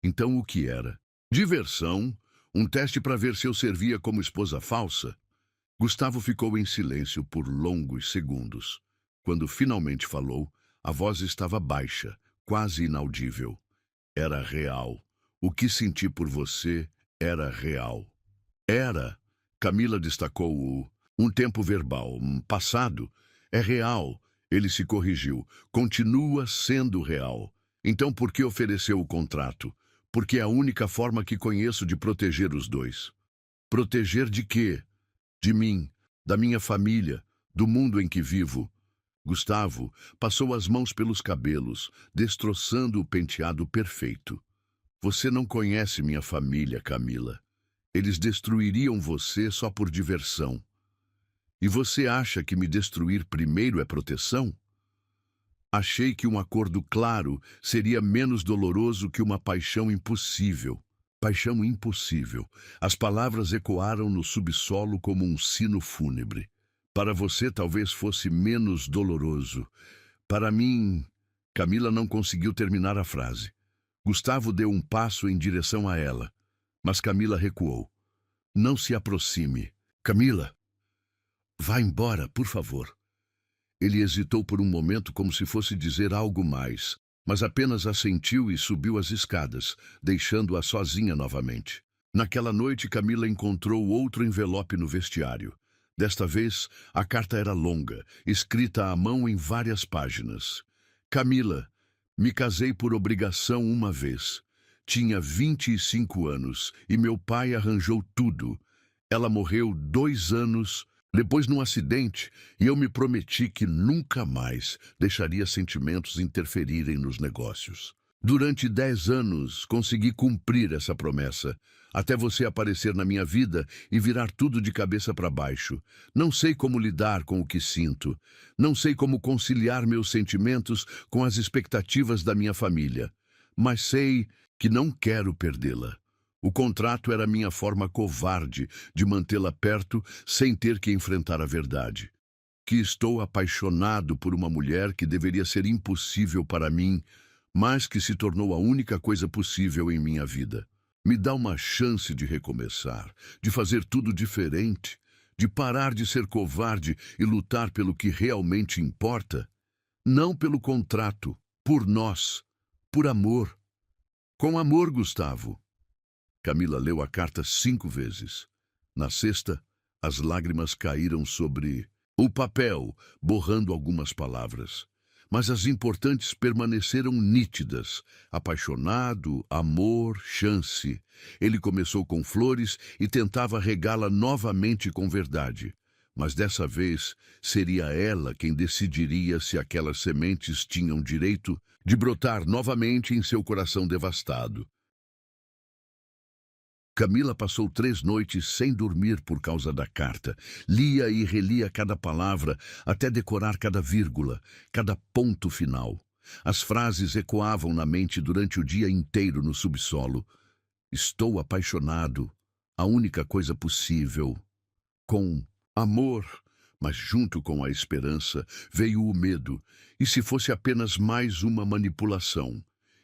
A: Então o que era? Diversão? Um teste para ver se eu servia como esposa falsa? Gustavo ficou em silêncio por longos segundos. Quando finalmente falou, a voz estava baixa, quase inaudível. Era real. O que senti por você era real. Era, Camila destacou um tempo verbal, passado. É real, ele se corrigiu. Continua sendo real. Então por que ofereceu o contrato? Porque é a única forma que conheço de proteger os dois. Proteger de quê? De mim, da minha família, do mundo em que vivo. Gustavo passou as mãos pelos cabelos, destroçando o penteado perfeito. Você não conhece minha família, Camila. Eles destruiriam você só por diversão. E você acha que me destruir primeiro é proteção? Achei que um acordo claro seria menos doloroso que uma paixão impossível. Paixão impossível. As palavras ecoaram no subsolo como um sino fúnebre. Para você talvez fosse menos doloroso. Para mim... Camila não conseguiu terminar a frase. Gustavo deu um passo em direção a ela. Mas Camila recuou. Não se aproxime. Camila, vá embora, por favor. Ele hesitou por um momento como se fosse dizer algo mais, mas apenas assentiu e subiu as escadas, deixando-a sozinha novamente. Naquela noite, Camila encontrou outro envelope no vestiário. Desta vez, a carta era longa, escrita à mão em várias páginas. Camila, me casei por obrigação uma vez. Tinha 25 anos e meu pai arranjou tudo. Ela morreu 2 anos depois num acidente e eu me prometi que nunca mais deixaria sentimentos interferirem nos negócios. Durante 10 anos consegui cumprir essa promessa, até você aparecer na minha vida e virar tudo de cabeça para baixo. Não sei como lidar com o que sinto. Não sei como conciliar meus sentimentos com as expectativas da minha família. Mas sei que não quero perdê-la. O contrato era minha forma covarde de mantê-la perto sem ter que enfrentar a verdade. Que estou apaixonado por uma mulher que deveria ser impossível para mim, mas que se tornou a única coisa possível em minha vida. Me dá uma chance de recomeçar, de fazer tudo diferente, de parar de ser covarde e lutar pelo que realmente importa. Não pelo contrato, por nós, por amor. Com amor, Gustavo. Camila leu a carta 5 vezes. Na sexta, as lágrimas caíram sobre o papel, borrando algumas palavras. Mas as importantes permaneceram nítidas. Apaixonado, amor, chance. Ele começou com flores e tentava regá-la novamente com verdade. Mas dessa vez seria ela quem decidiria se aquelas sementes tinham direito de brotar novamente em seu coração devastado. Camila passou 3 noites sem dormir por causa da carta. Lia e relia cada palavra, até decorar cada vírgula, cada ponto final. As frases ecoavam na mente durante o dia inteiro no subsolo. Estou apaixonado, a única coisa possível. Com amor, mas junto com a esperança veio o medo. E se fosse apenas mais uma manipulação?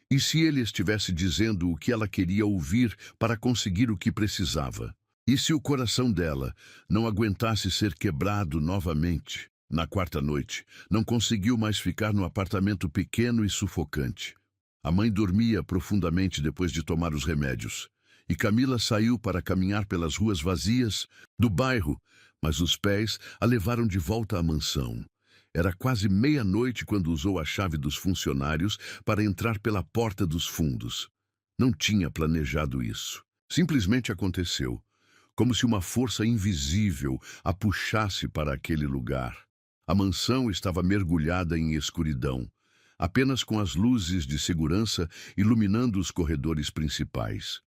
A: E se ele estivesse dizendo o que ela queria ouvir para conseguir o que precisava? E se o coração dela não aguentasse ser quebrado novamente? Na quarta noite, não conseguiu mais ficar no apartamento pequeno e sufocante. A mãe dormia profundamente depois de tomar os remédios, e Camila saiu para caminhar pelas ruas vazias do bairro, mas os pés a levaram de volta à mansão. Era quase meia-noite quando usou a chave dos funcionários para entrar pela porta dos fundos. Não tinha planejado isso. Simplesmente aconteceu, como se uma força invisível a puxasse para aquele lugar. A mansão estava mergulhada em escuridão, apenas com as luzes de segurança iluminando os corredores principais.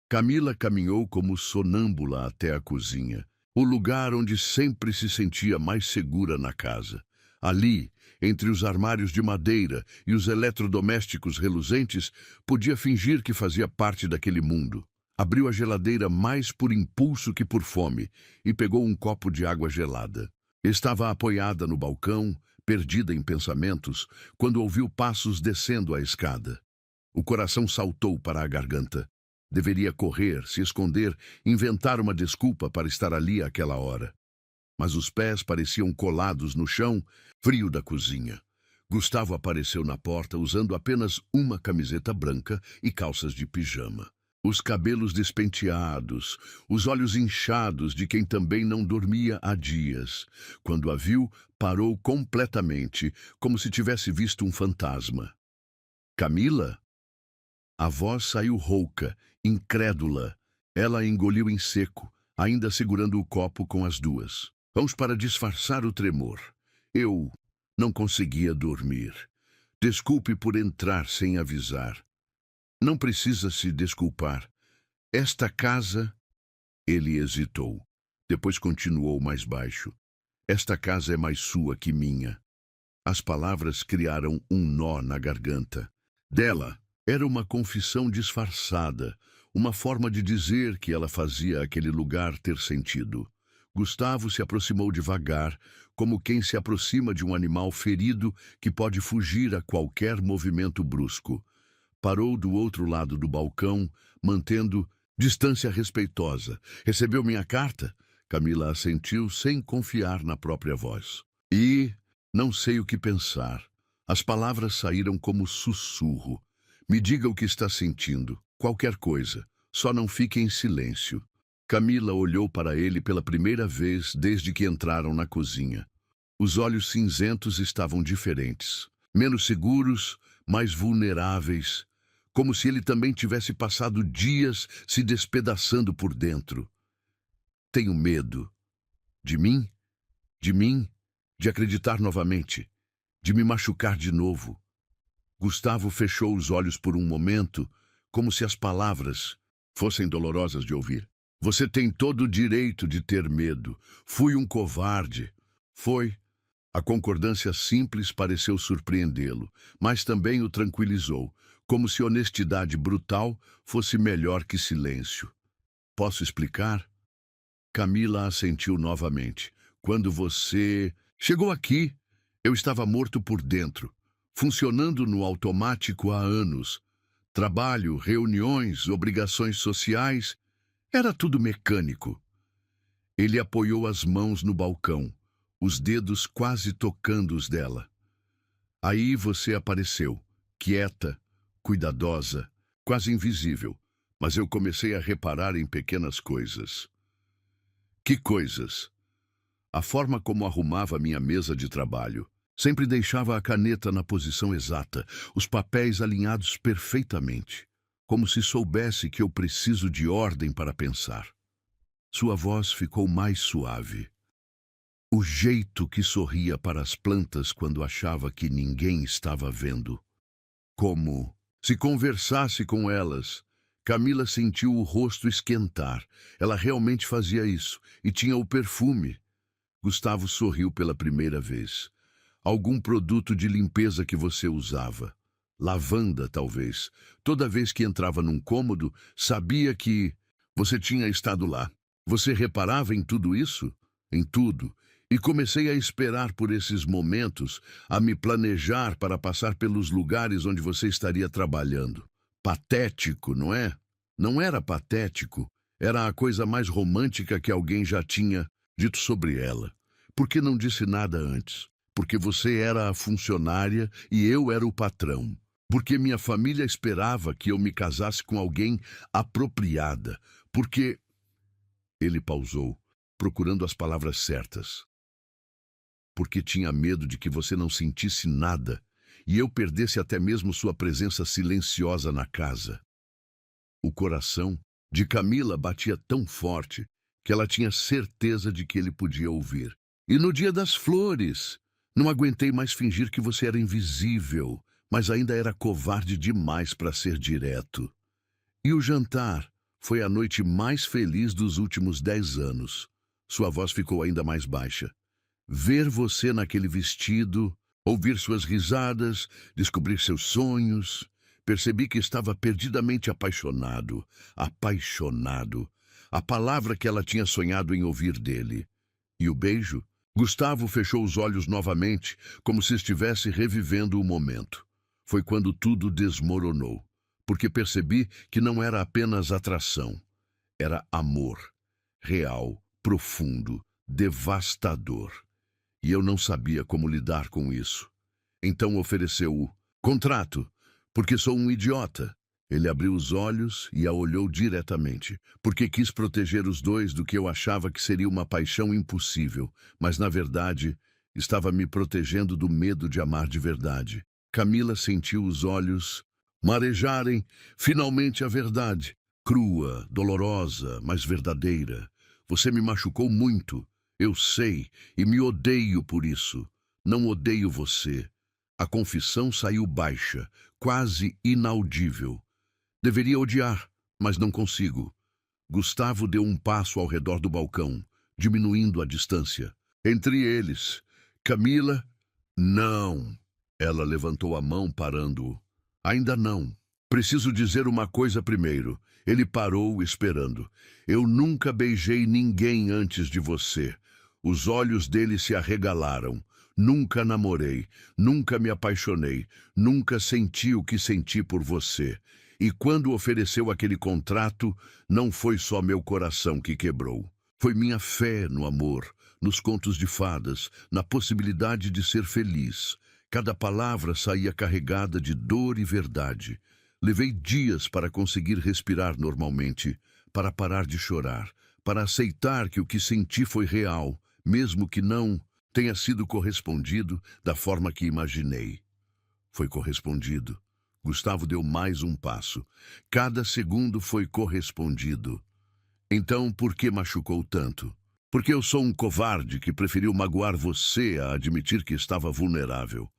A: Camila caminhou como sonâmbula até a cozinha, o lugar onde sempre se sentia mais segura na casa. Ali, entre os armários de madeira e os eletrodomésticos reluzentes, podia fingir que fazia parte daquele mundo. Abriu a geladeira mais por impulso que por fome e pegou um copo de água gelada. Estava apoiada no balcão, perdida em pensamentos, quando ouviu passos descendo a escada. O coração saltou para a garganta. Deveria correr, se esconder, inventar uma desculpa para estar ali àquela hora. Mas os pés pareciam colados no chão frio da cozinha. Gustavo apareceu na porta usando apenas uma camiseta branca e calças de pijama. Os cabelos despenteados, os olhos inchados de quem também não dormia há dias. Quando a viu, parou completamente, como se tivesse visto um fantasma. Camila? A voz saiu rouca, incrédula. Ela engoliu em seco, ainda segurando o copo com as duas. Vamos para disfarçar o tremor. Eu não conseguia dormir. Desculpe por entrar sem avisar. Não precisa se desculpar. Esta casa... Ele hesitou. Depois continuou mais baixo. Esta casa é mais sua que minha. As palavras criaram um nó na garganta. Dela, era uma confissão disfarçada, uma forma de dizer que ela fazia aquele lugar ter sentido. Gustavo se aproximou devagar, como quem se aproxima de um animal ferido que pode fugir a qualquer movimento brusco. Parou do outro lado do balcão, mantendo distância respeitosa. Recebeu minha carta? Camila assentiu sem confiar na própria voz. E não sei o que pensar. As palavras saíram como sussurro. Me diga o que está sentindo. Qualquer coisa. Só não fique em silêncio. Camila olhou para ele pela primeira vez desde que entraram na cozinha. Os olhos cinzentos estavam diferentes. Menos seguros, mais vulneráveis. Como se ele também tivesse passado dias se despedaçando por dentro. Tenho medo. De mim? De mim? De acreditar novamente? De me machucar de novo? Gustavo fechou os olhos por um momento, como se as palavras fossem dolorosas de ouvir. Você tem todo o direito de ter medo. Fui um covarde. Foi. A concordância simples pareceu surpreendê-lo, mas também o tranquilizou, como se honestidade brutal fosse melhor que silêncio. Posso explicar? Camila assentiu novamente. Quando você chegou aqui, eu estava morto por dentro, funcionando no automático há anos. Trabalho, reuniões, obrigações sociais, era tudo mecânico. Ele apoiou as mãos no balcão, os dedos quase tocando os dela. Aí você apareceu, quieta, cuidadosa, quase invisível, mas eu comecei a reparar em pequenas coisas. Que coisas? A forma como arrumava minha mesa de trabalho. Sempre deixava a caneta na posição exata, os papéis alinhados perfeitamente, como se soubesse que eu preciso de ordem para pensar. Sua voz ficou mais suave. O jeito que sorria para as plantas quando achava que ninguém estava vendo. Como se conversasse com elas. Camila sentiu o rosto esquentar. Ela realmente fazia isso, e tinha o perfume. Gustavo sorriu pela primeira vez. Algum produto de limpeza que você usava. Lavanda, talvez. Toda vez que entrava num cômodo, sabia que você tinha estado lá. Você reparava em tudo isso? Em tudo. E comecei a esperar por esses momentos, a me planejar para passar pelos lugares onde você estaria trabalhando. Patético, não é? Não era patético. Era a coisa mais romântica que alguém já tinha dito sobre ela. Por que não disse nada antes? Porque você era a funcionária e eu era o patrão. Porque minha família esperava que eu me casasse com alguém apropriada. Porque... Ele pausou, procurando as palavras certas. Porque tinha medo de que você não sentisse nada e eu perdesse até mesmo sua presença silenciosa na casa. O coração de Camila batia tão forte que ela tinha certeza de que ele podia ouvir. E no dia das flores, não aguentei mais fingir que você era invisível, mas ainda era covarde demais para ser direto. E o jantar foi a noite mais feliz dos últimos 10 anos. Sua voz ficou ainda mais baixa. Ver você naquele vestido, ouvir suas risadas, descobrir seus sonhos. Percebi que estava perdidamente apaixonado. Apaixonado. A palavra que ela tinha sonhado em ouvir dele. E o beijo? Gustavo fechou os olhos novamente, como se estivesse revivendo o momento. Foi quando tudo desmoronou, porque percebi que não era apenas atração. Era amor. Real, profundo, devastador. E eu não sabia como lidar com isso. Então ofereceu o contrato, porque sou um idiota. Ele abriu os olhos e a olhou diretamente, porque quis proteger os dois do que eu achava que seria uma paixão impossível, mas na verdade estava me protegendo do medo de amar de verdade. Camila sentiu os olhos marejarem finalmente a verdade, crua, dolorosa, mas verdadeira. Você me machucou muito. Eu sei, e me odeio por isso. Não odeio você. A confissão saiu baixa, quase inaudível. Deveria odiar, mas não consigo. Gustavo deu um passo ao redor do balcão, diminuindo a distância. Entre eles, Camila... Não. Ela levantou a mão, parando-o. Ainda não. Preciso dizer uma coisa primeiro. Ele parou, esperando. Eu nunca beijei ninguém antes de você. Os olhos dele se arregalaram. Nunca namorei, nunca me apaixonei, nunca senti o que senti por você. E quando ofereceu aquele contrato, não foi só meu coração que quebrou. Foi minha fé no amor, nos contos de fadas, na possibilidade de ser feliz. Cada palavra saía carregada de dor e verdade. Levei dias para conseguir respirar normalmente, para parar de chorar, para aceitar que o que senti foi real, mesmo que não tenha sido correspondido da forma que imaginei. Foi correspondido. Gustavo deu mais um passo. Cada segundo foi correspondido. Então, por que machucou tanto? Porque eu sou um covarde que preferiu magoar você a admitir que estava vulnerável.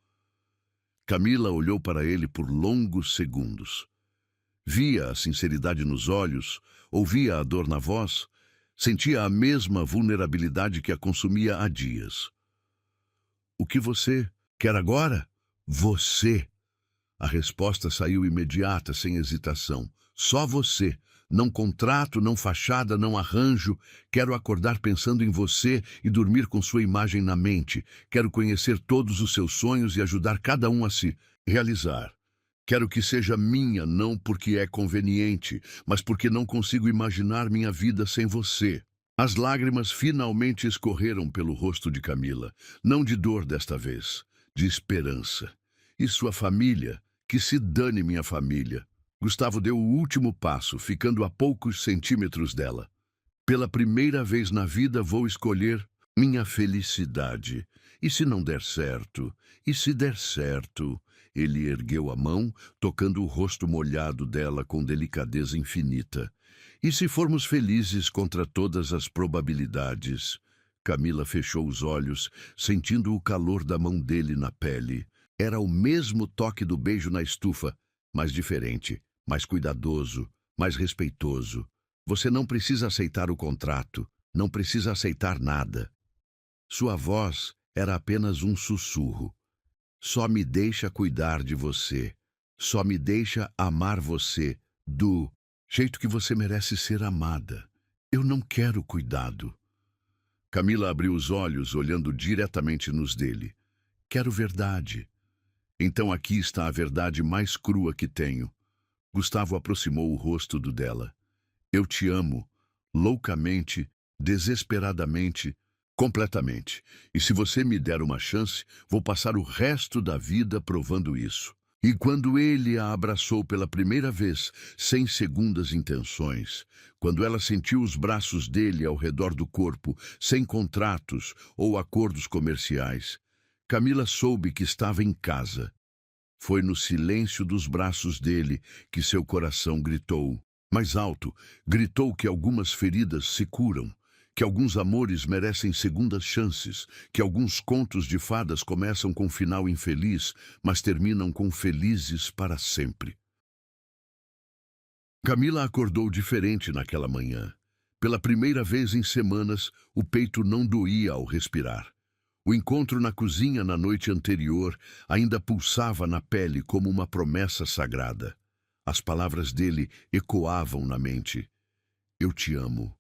A: Camila olhou para ele por longos segundos. Via a sinceridade nos olhos, ouvia a dor na voz, sentia a mesma vulnerabilidade que a consumia há dias. O que você quer agora? Você. A resposta saiu imediata, sem hesitação. Só você. Não contrato, não fachada, não arranjo. Quero acordar pensando em você e dormir com sua imagem na mente. Quero conhecer todos os seus sonhos e ajudar cada um a se realizar. Quero que seja minha, não porque é conveniente, mas porque não consigo imaginar minha vida sem você. As lágrimas finalmente escorreram pelo rosto de Camila, não de dor desta vez, de esperança. E sua família? Que se dane minha família. Gustavo deu o último passo, ficando a poucos centímetros dela. Pela primeira vez na vida vou escolher minha felicidade. E se não der certo? E se der certo? Ele ergueu a mão, tocando o rosto molhado dela com delicadeza infinita. E se formos felizes contra todas as probabilidades? Camila fechou os olhos, sentindo o calor da mão dele na pele. Era o mesmo toque do beijo na estufa, mas diferente, mais cuidadoso, mais respeitoso. Você não precisa aceitar o contrato, não precisa aceitar nada. Sua voz era apenas um sussurro. Só me deixa cuidar de você. Só me deixa amar você do jeito que você merece ser amada. Eu não quero cuidado. Camila abriu os olhos, olhando diretamente nos dele. Quero verdade. Então aqui está a verdade mais crua que tenho. Gustavo aproximou o rosto do dela. Eu te amo, loucamente, desesperadamente, completamente. E se você me der uma chance, vou passar o resto da vida provando isso. E quando ele a abraçou pela primeira vez, sem segundas intenções, quando ela sentiu os braços dele ao redor do corpo, sem contratos ou acordos comerciais, Camila soube que estava em casa. Foi no silêncio dos braços dele que seu coração gritou. Mais alto, gritou que algumas feridas se curam, que alguns amores merecem segundas chances, que alguns contos de fadas começam com final infeliz, mas terminam com felizes para sempre. Camila acordou diferente naquela manhã. Pela primeira vez em semanas, o peito não doía ao respirar. O encontro na cozinha na noite anterior ainda pulsava na pele como uma promessa sagrada. As palavras dele ecoavam na mente. Eu te amo.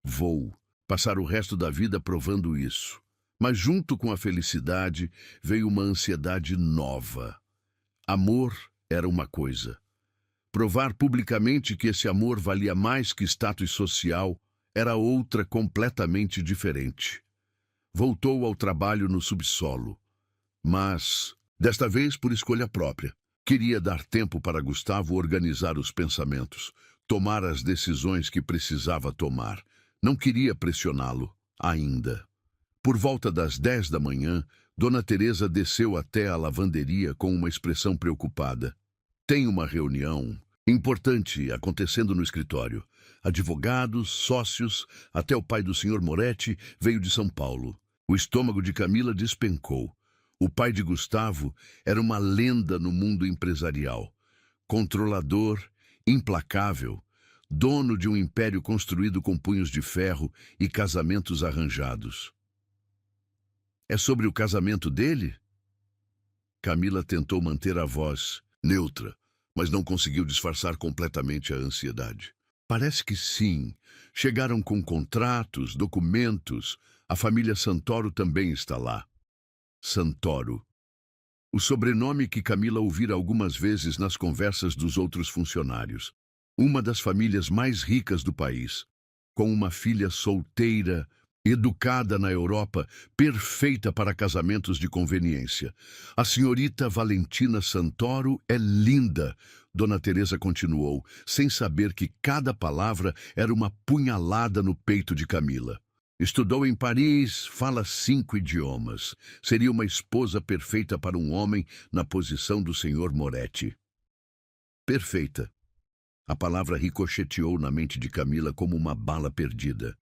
A: Vou passar o resto da vida provando isso. Mas junto com a felicidade veio uma ansiedade nova. Amor era uma coisa. Provar publicamente que esse amor valia mais que status social era outra completamente diferente. Voltou ao trabalho no subsolo, mas, desta vez por escolha própria. Queria dar tempo para Gustavo organizar os pensamentos, tomar as decisões que precisava tomar. Não queria pressioná-lo, ainda. Por volta das 10 da manhã, Dona Teresa desceu até a lavanderia com uma expressão preocupada. Tem uma reunião importante acontecendo no escritório. Advogados, sócios, até o pai do Sr. Moretti veio de São Paulo. O estômago de Camila despencou. O pai de Gustavo era uma lenda no mundo empresarial. Controlador, implacável, dono de um império construído com punhos de ferro e casamentos arranjados. É sobre o casamento dele? Camila tentou manter a voz neutra, mas não conseguiu disfarçar completamente a ansiedade. Parece que sim. Chegaram com contratos, documentos. A família Santoro também está lá. Santoro. O sobrenome que Camila ouvira algumas vezes nas conversas dos outros funcionários. Uma das famílias mais ricas do país, com uma filha solteira, educada na Europa, perfeita para casamentos de conveniência. A senhorita Valentina Santoro é linda, Dona Teresa continuou, sem saber que cada palavra era uma punhalada no peito de Camila. Estudou em Paris, fala 5 idiomas. Seria uma esposa perfeita para um homem na posição do Sr. Moretti. Perfeita. A palavra ricocheteou na mente de Camila como uma bala perdida.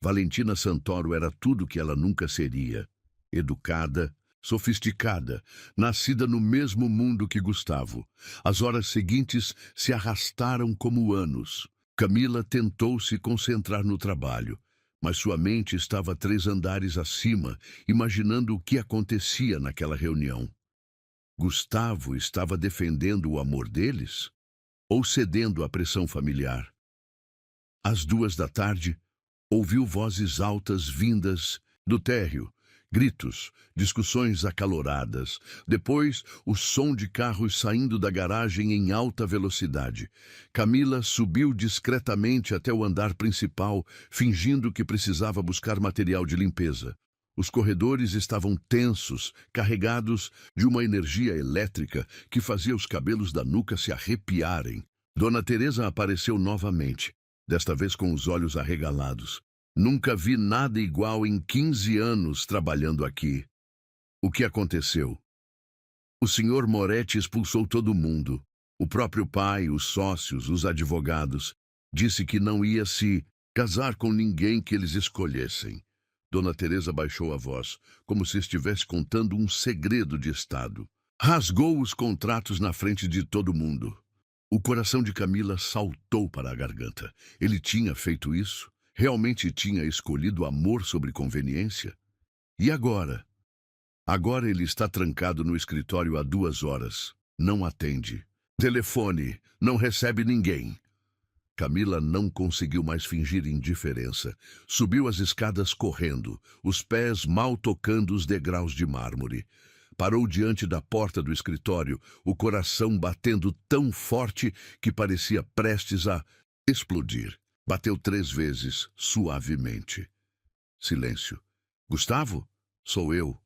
A: Valentina Santoro era tudo que ela nunca seria. Educada, sofisticada, nascida no mesmo mundo que Gustavo. As horas seguintes se arrastaram como anos. Camila tentou se concentrar no trabalho, mas sua mente estava 3 andares acima, imaginando o que acontecia naquela reunião. Gustavo estava defendendo o amor deles? Ou cedendo à pressão familiar? Às 2 da tarde, ouviu vozes altas vindas do térreo, gritos, discussões acaloradas. Depois, o som de carros saindo da garagem em alta velocidade. Camila subiu discretamente até o andar principal, fingindo que precisava buscar material de limpeza. Os corredores estavam tensos, carregados de uma energia elétrica que fazia os cabelos da nuca se arrepiarem. Dona Teresa apareceu novamente, desta vez com os olhos arregalados. Nunca vi nada igual em 15 anos trabalhando aqui. O que aconteceu? O Sr. Moretti expulsou todo mundo. O próprio pai, os sócios, os advogados. Disse que não ia se casar com ninguém que eles escolhessem. Dona Teresa baixou a voz, como se estivesse contando um segredo de Estado. Rasgou os contratos na frente de todo mundo. O coração de Camila saltou para a garganta. Ele tinha feito isso? Realmente tinha escolhido amor sobre conveniência? E agora? Agora ele está trancado no escritório há 2 horas. Não atende. Telefone. Não recebe ninguém. Camila não conseguiu mais fingir indiferença. Subiu as escadas correndo, os pés mal tocando os degraus de mármore. Parou diante da porta do escritório, o coração batendo tão forte que parecia prestes a explodir. Bateu 3 vezes, suavemente. Silêncio. Gustavo? Sou eu.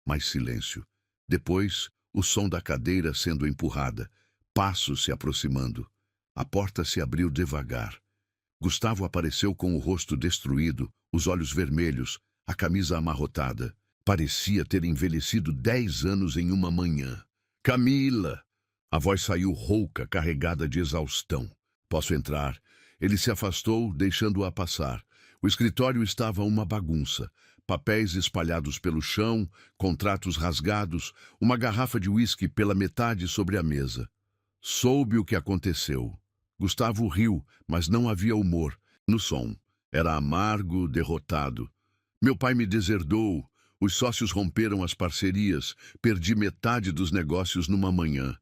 A: Mais silêncio. Depois, o som da cadeira sendo empurrada, passos se aproximando. A porta se abriu devagar. Gustavo apareceu com o rosto destruído, os olhos vermelhos, a camisa amarrotada. Parecia ter envelhecido 10 anos em uma manhã. Camila! A voz saiu rouca, carregada de exaustão. Posso entrar? Ele se afastou, deixando-a passar. O escritório estava uma bagunça. Papéis espalhados pelo chão, contratos rasgados, uma garrafa de uísque pela metade sobre a mesa. Soube o que aconteceu. Gustavo riu, mas não havia humor no som. Era amargo, derrotado. Meu pai me deserdou. Os sócios romperam as parcerias. Perdi metade dos negócios numa manhã.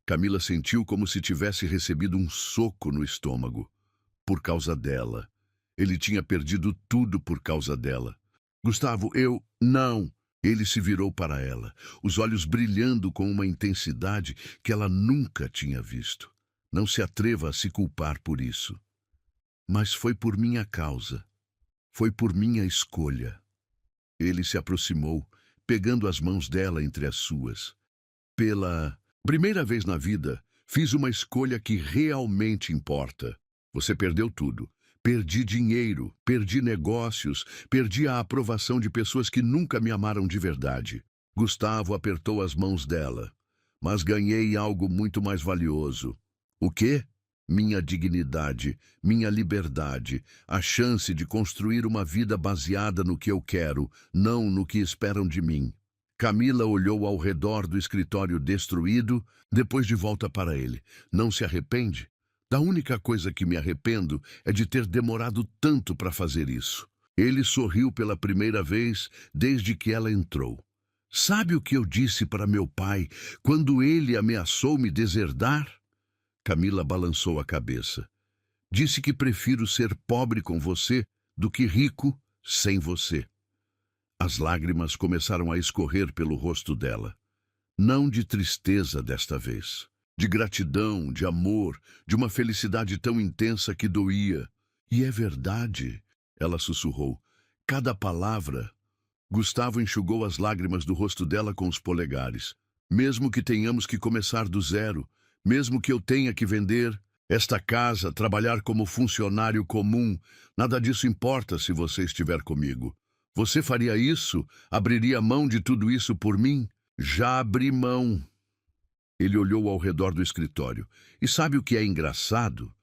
A: Camila sentiu como se tivesse recebido um soco no estômago. Por causa dela. Ele tinha perdido tudo por causa dela. Gustavo, não. Ele se virou para ela, os olhos brilhando com uma intensidade que ela nunca tinha visto. Não se atreva a se culpar por isso. Mas foi por minha causa. Foi por minha escolha. Ele se aproximou, pegando as mãos dela entre as suas. Pela primeira vez na vida, fiz uma escolha que realmente importa. Você perdeu tudo. Perdi dinheiro, perdi negócios, perdi a aprovação de pessoas que nunca me amaram de verdade. Gustavo apertou as mãos dela. Mas ganhei algo muito mais valioso. O quê? Minha dignidade, minha liberdade, a chance de construir uma vida baseada no que eu quero, não no que esperam de mim. Camila olhou ao redor do escritório destruído, depois de volta para ele. Não se arrepende? Da única coisa que me arrependo é de ter demorado tanto para fazer isso. Ele sorriu pela primeira vez desde que ela entrou. Sabe o que eu disse para meu pai quando ele ameaçou me deserdar? Camila balançou a cabeça. Disse que prefiro ser pobre com você do que rico sem você. As lágrimas começaram a escorrer pelo rosto dela. Não de tristeza desta vez. De gratidão, de amor, de uma felicidade tão intensa que doía. E é verdade, ela sussurrou. Cada palavra. Gustavo enxugou as lágrimas do rosto dela com os polegares. Mesmo que tenhamos que começar do zero, mesmo que eu tenha que vender esta casa, trabalhar como funcionário comum, nada disso importa se você estiver comigo. Você faria isso? Abriria mão de tudo isso por mim? Já abri mão. Ele olhou ao redor do escritório. E sabe o que é engraçado?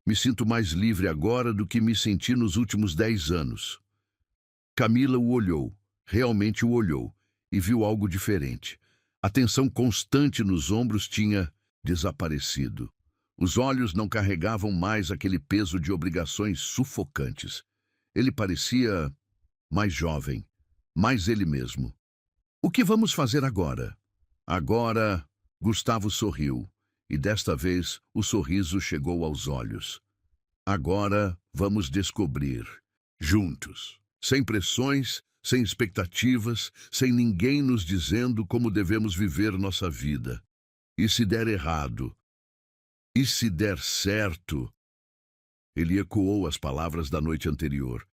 A: Me sinto mais livre agora do que me senti nos últimos 10 anos. Camila o olhou, realmente o olhou, e viu algo diferente. A tensão constante nos ombros tinha desaparecido. Os olhos não carregavam mais aquele peso de obrigações sufocantes. Ele parecia mais jovem, mais ele mesmo. O que vamos fazer agora? Agora... Gustavo sorriu, e desta vez o sorriso chegou aos olhos. Agora vamos descobrir, juntos, sem pressões, sem expectativas, sem ninguém nos dizendo como devemos viver nossa vida. E se der errado? E se der certo? Ele ecoou as palavras da noite anterior.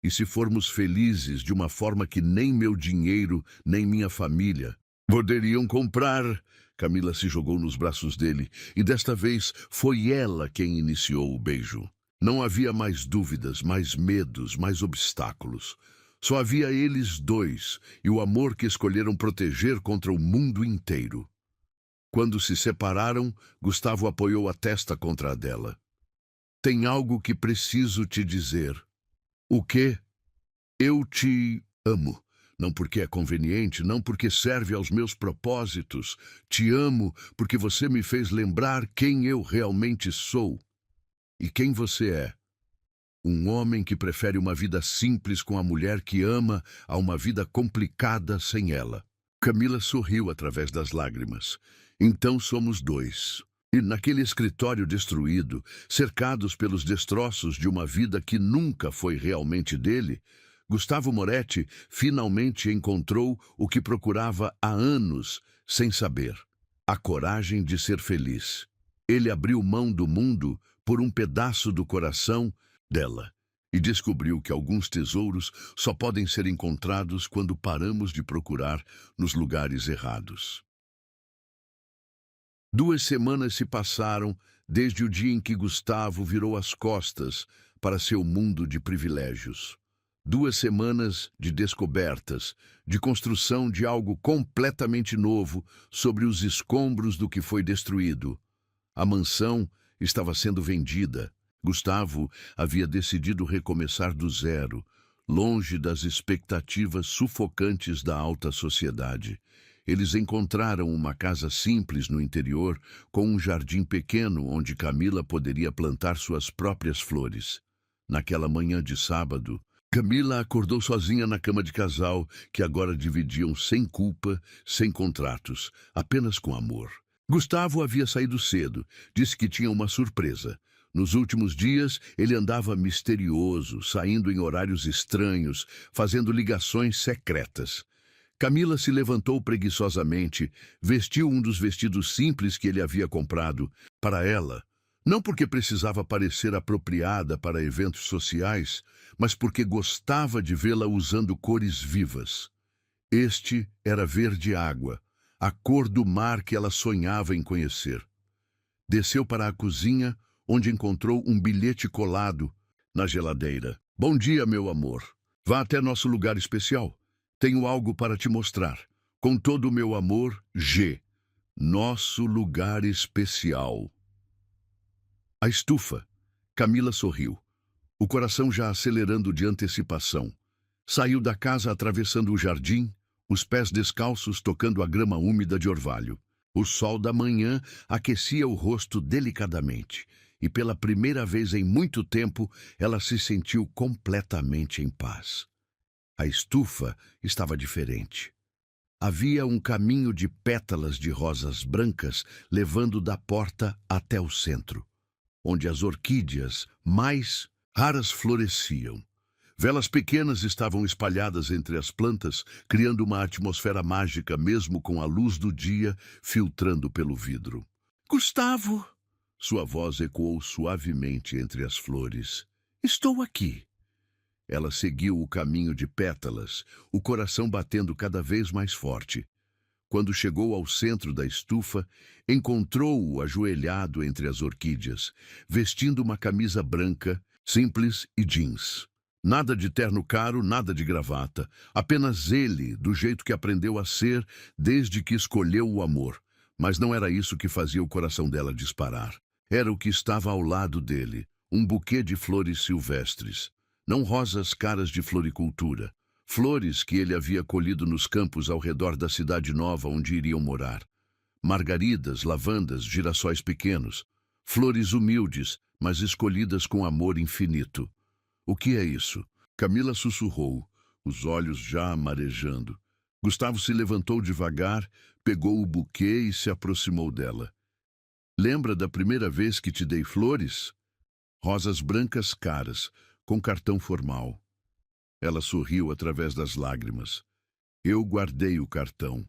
A: E se formos felizes de uma forma que nem meu dinheiro, nem minha família poderiam comprar? Camila se jogou nos braços dele, e desta vez foi ela quem iniciou o beijo. Não havia mais dúvidas, mais medos, mais obstáculos. Só havia eles dois, e o amor que escolheram proteger contra o mundo inteiro. Quando se separaram, Gustavo apoiou a testa contra a dela. Tem algo que preciso te dizer. O quê? Eu te amo. Não porque é conveniente, não porque serve aos meus propósitos. Te amo porque você me fez lembrar quem eu realmente sou. E quem você é? Um homem que prefere uma vida simples com a mulher que ama a uma vida complicada sem ela. Camila sorriu através das lágrimas. Então somos dois. E naquele escritório destruído, cercados pelos destroços de uma vida que nunca foi realmente dele, Gustavo Moretti finalmente encontrou o que procurava há anos, sem saber: a coragem de ser feliz. Ele abriu mão do mundo por um pedaço do coração dela e descobriu que alguns tesouros só podem ser encontrados quando paramos de procurar nos lugares errados. 2 semanas se passaram desde o dia em que Gustavo virou as costas para seu mundo de privilégios. 2 semanas de descobertas, de construção de algo completamente novo sobre os escombros do que foi destruído. A mansão estava sendo vendida. Gustavo havia decidido recomeçar do zero, longe das expectativas sufocantes da alta sociedade. Eles encontraram uma casa simples no interior, com um jardim pequeno onde Camila poderia plantar suas próprias flores. Naquela manhã de sábado, Camila acordou sozinha na cama de casal, que agora dividiam sem culpa, sem contratos, apenas com amor. Gustavo havia saído cedo, disse que tinha uma surpresa. Nos últimos dias, ele andava misterioso, saindo em horários estranhos, fazendo ligações secretas. Camila se levantou preguiçosamente, vestiu um dos vestidos simples que ele havia comprado para ela, não porque precisava parecer apropriada para eventos sociais, mas porque gostava de vê-la usando cores vivas. Este era verde água, a cor do mar que ela sonhava em conhecer. Desceu para a cozinha, onde encontrou um bilhete colado na geladeira. "Bom dia, meu amor. Vá até nosso lugar especial. Tenho algo para te mostrar. Com todo o meu amor, G. Nosso lugar especial." A estufa. Camila sorriu, o coração já acelerando de antecipação. Saiu da casa atravessando o jardim, os pés descalços tocando a grama úmida de orvalho. O sol da manhã aquecia o rosto delicadamente, e pela primeira vez em muito tempo ela se sentiu completamente em paz. A estufa estava diferente. Havia um caminho de pétalas de rosas brancas levando da porta até o centro, onde as orquídeas mais raras floresciam. Velas pequenas estavam espalhadas entre as plantas, criando uma atmosfera mágica mesmo com a luz do dia filtrando pelo vidro. "Gustavo!" Sua voz ecoou suavemente entre as flores. "Estou aqui." Ela seguiu o caminho de pétalas, o coração batendo cada vez mais forte. Quando chegou ao centro da estufa, encontrou-o ajoelhado entre as orquídeas, vestindo uma camisa branca, simples e jeans. Nada de terno caro, nada de gravata. Apenas ele, do jeito que aprendeu a ser desde que escolheu o amor. Mas não era isso que fazia o coração dela disparar. Era o que estava ao lado dele, um buquê de flores silvestres. Não rosas caras de floricultura. Flores que ele havia colhido nos campos ao redor da cidade nova onde iriam morar. Margaridas, lavandas, girassóis pequenos. Flores humildes, mas escolhidas com amor infinito. "O que é isso?" Camila sussurrou, os olhos já marejando. Gustavo se levantou devagar, pegou o buquê e se aproximou dela. "Lembra da primeira vez que te dei flores? Rosas brancas caras, com cartão formal." Ela sorriu através das lágrimas. "Eu guardei o cartão.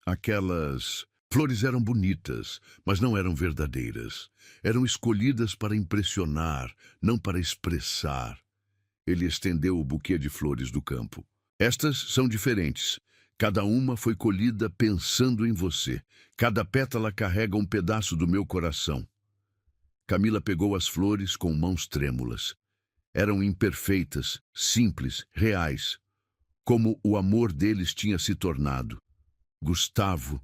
A: Aquelas flores eram bonitas, mas não eram verdadeiras. Eram escolhidas para impressionar, não para expressar." Ele estendeu o buquê de flores do campo. "Estas são diferentes. Cada uma foi colhida pensando em você. Cada pétala carrega um pedaço do meu coração." Camila pegou as flores com mãos trêmulas. Eram imperfeitas, simples, reais, como o amor deles tinha se tornado. "Gustavo,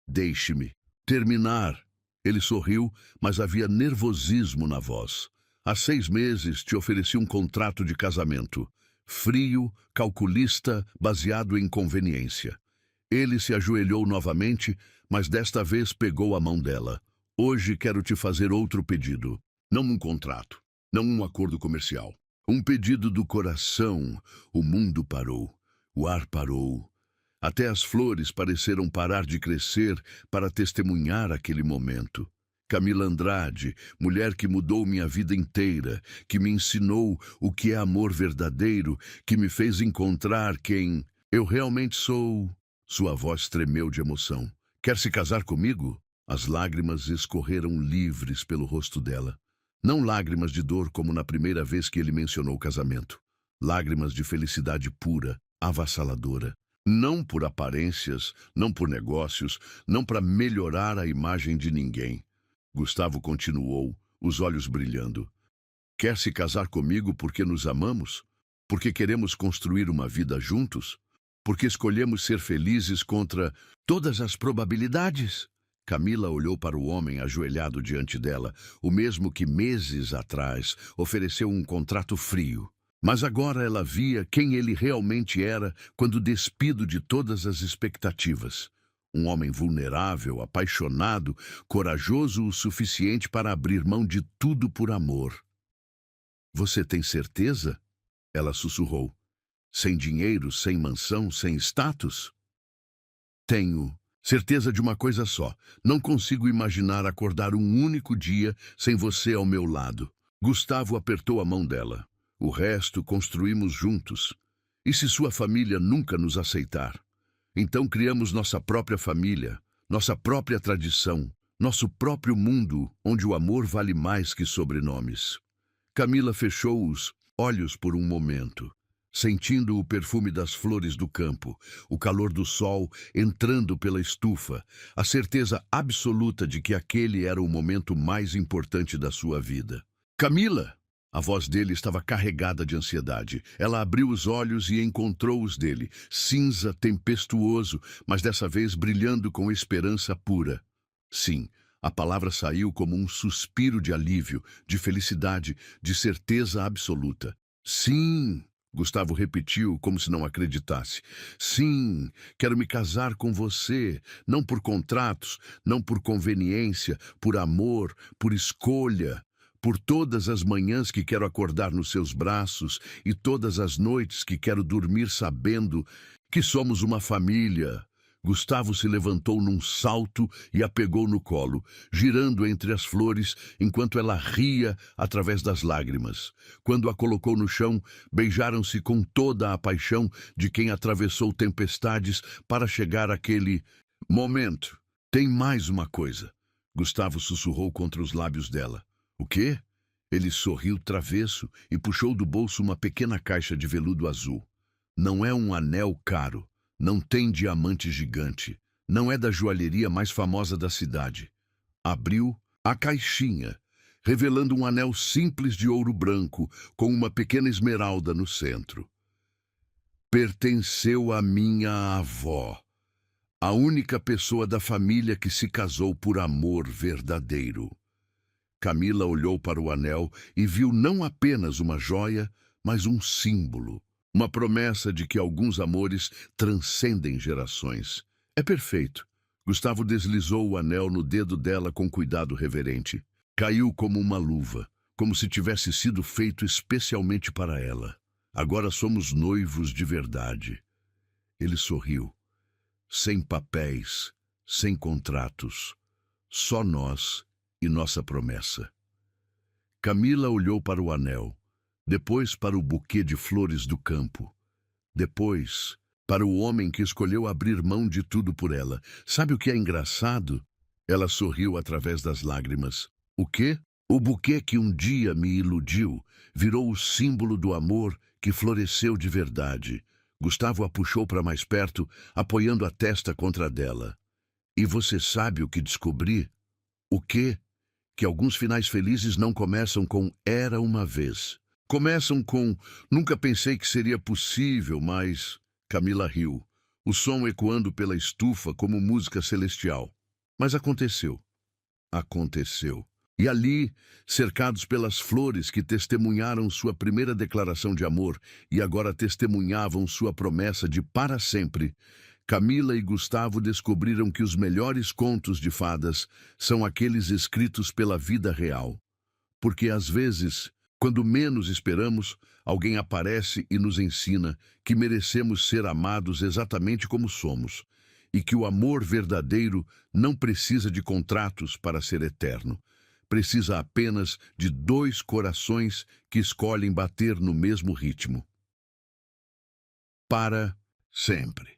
A: deixe-me terminar." Ele sorriu, mas havia nervosismo na voz. "Há 6 meses te ofereci um contrato de casamento. Frio, calculista, baseado em conveniência." Ele se ajoelhou novamente, mas desta vez pegou a mão dela. "Hoje quero te fazer outro pedido. Não um contrato. Não um acordo comercial. Um pedido do coração." O mundo parou. O ar parou. Até as flores pareceram parar de crescer para testemunhar aquele momento. Camila Andrade, mulher que mudou minha vida inteira, que me ensinou o que é amor verdadeiro, que me fez encontrar quem eu realmente sou. Sua voz tremeu de emoção. "Quer se casar comigo?" As lágrimas escorreram livres pelo rosto dela. Não lágrimas de dor como na primeira vez que ele mencionou o casamento. Lágrimas de felicidade pura, avassaladora. Não por aparências, não por negócios, não para melhorar a imagem de ninguém. Gustavo continuou, os olhos brilhando. Quer se casar comigo porque nos amamos? Porque queremos construir uma vida juntos? Porque escolhemos ser felizes contra todas as probabilidades? Camila olhou para o homem ajoelhado diante dela, o mesmo que meses atrás ofereceu um contrato frio. Mas agora ela via quem ele realmente era quando despido de todas as expectativas. Um homem vulnerável, apaixonado, corajoso o suficiente para abrir mão de tudo por amor. Você tem certeza? Ela sussurrou. Sem dinheiro, sem mansão, sem status? Tenho certeza de uma coisa só. Não consigo imaginar acordar um único dia sem você ao meu lado. Gustavo apertou a mão dela. O resto construímos juntos. E se sua família nunca nos aceitar? Então criamos nossa própria família, nossa própria tradição, nosso próprio mundo, onde o amor vale mais que sobrenomes. Camila fechou os olhos por um momento, sentindo o perfume das flores do campo, o calor do sol entrando pela estufa, a certeza absoluta de que aquele era o momento mais importante da sua vida. Camila! A voz dele estava carregada de ansiedade. Ela abriu os olhos e encontrou os dele, cinza, tempestuoso, mas dessa vez brilhando com esperança pura. Sim, a palavra saiu como um suspiro de alívio, de felicidade, de certeza absoluta. Sim, Gustavo repetiu como se não acreditasse. Sim, quero me casar com você, não por contratos, não por conveniência, por amor, por escolha. Por todas as manhãs que quero acordar nos seus braços e todas as noites que quero dormir sabendo que somos uma família. Gustavo se levantou num salto e a pegou no colo, girando entre as flores enquanto ela ria através das lágrimas. Quando a colocou no chão, beijaram-se com toda a paixão de quem atravessou tempestades para chegar àquele momento. Tem mais uma coisa, Gustavo sussurrou contra os lábios dela. O quê? Ele sorriu travesso e puxou do bolso uma pequena caixa de veludo azul. Não é um anel caro, não tem diamante gigante, não é da joalheria mais famosa da cidade. Abriu a caixinha, revelando um anel simples de ouro branco com uma pequena esmeralda no centro. Pertenceu à minha avó, a única pessoa da família que se casou por amor verdadeiro. Camila olhou para o anel e viu não apenas uma joia, mas um símbolo, uma promessa de que alguns amores transcendem gerações. É perfeito. Gustavo deslizou o anel no dedo dela com cuidado reverente. Caiu como uma luva, como se tivesse sido feito especialmente para ela. Agora somos noivos de verdade. Ele sorriu. Sem papéis, sem contratos, só nós e nossa promessa. Camila olhou para o anel, depois para o buquê de flores do campo, depois para o homem que escolheu abrir mão de tudo por ela. Sabe o que é engraçado? Ela sorriu através das lágrimas. O quê? O buquê que um dia me iludiu virou o símbolo do amor que floresceu de verdade. Gustavo a puxou para mais perto, apoiando a testa contra a dela. E você sabe o que descobri? O quê? Que alguns finais felizes não começam com "era uma vez". Começam com "nunca pensei que seria possível, mas..." Camila riu, o som ecoando pela estufa como música celestial. Mas aconteceu. Aconteceu. E ali, cercados pelas flores que testemunharam sua primeira declaração de amor e agora testemunhavam sua promessa de para sempre, Camila e Gustavo descobriram que os melhores contos de fadas são aqueles escritos pela vida real. Porque às vezes, quando menos esperamos, alguém aparece e nos ensina que merecemos ser amados exatamente como somos, e que o amor verdadeiro não precisa de contratos para ser eterno. Precisa apenas de dois corações que escolhem bater no mesmo ritmo. Para sempre.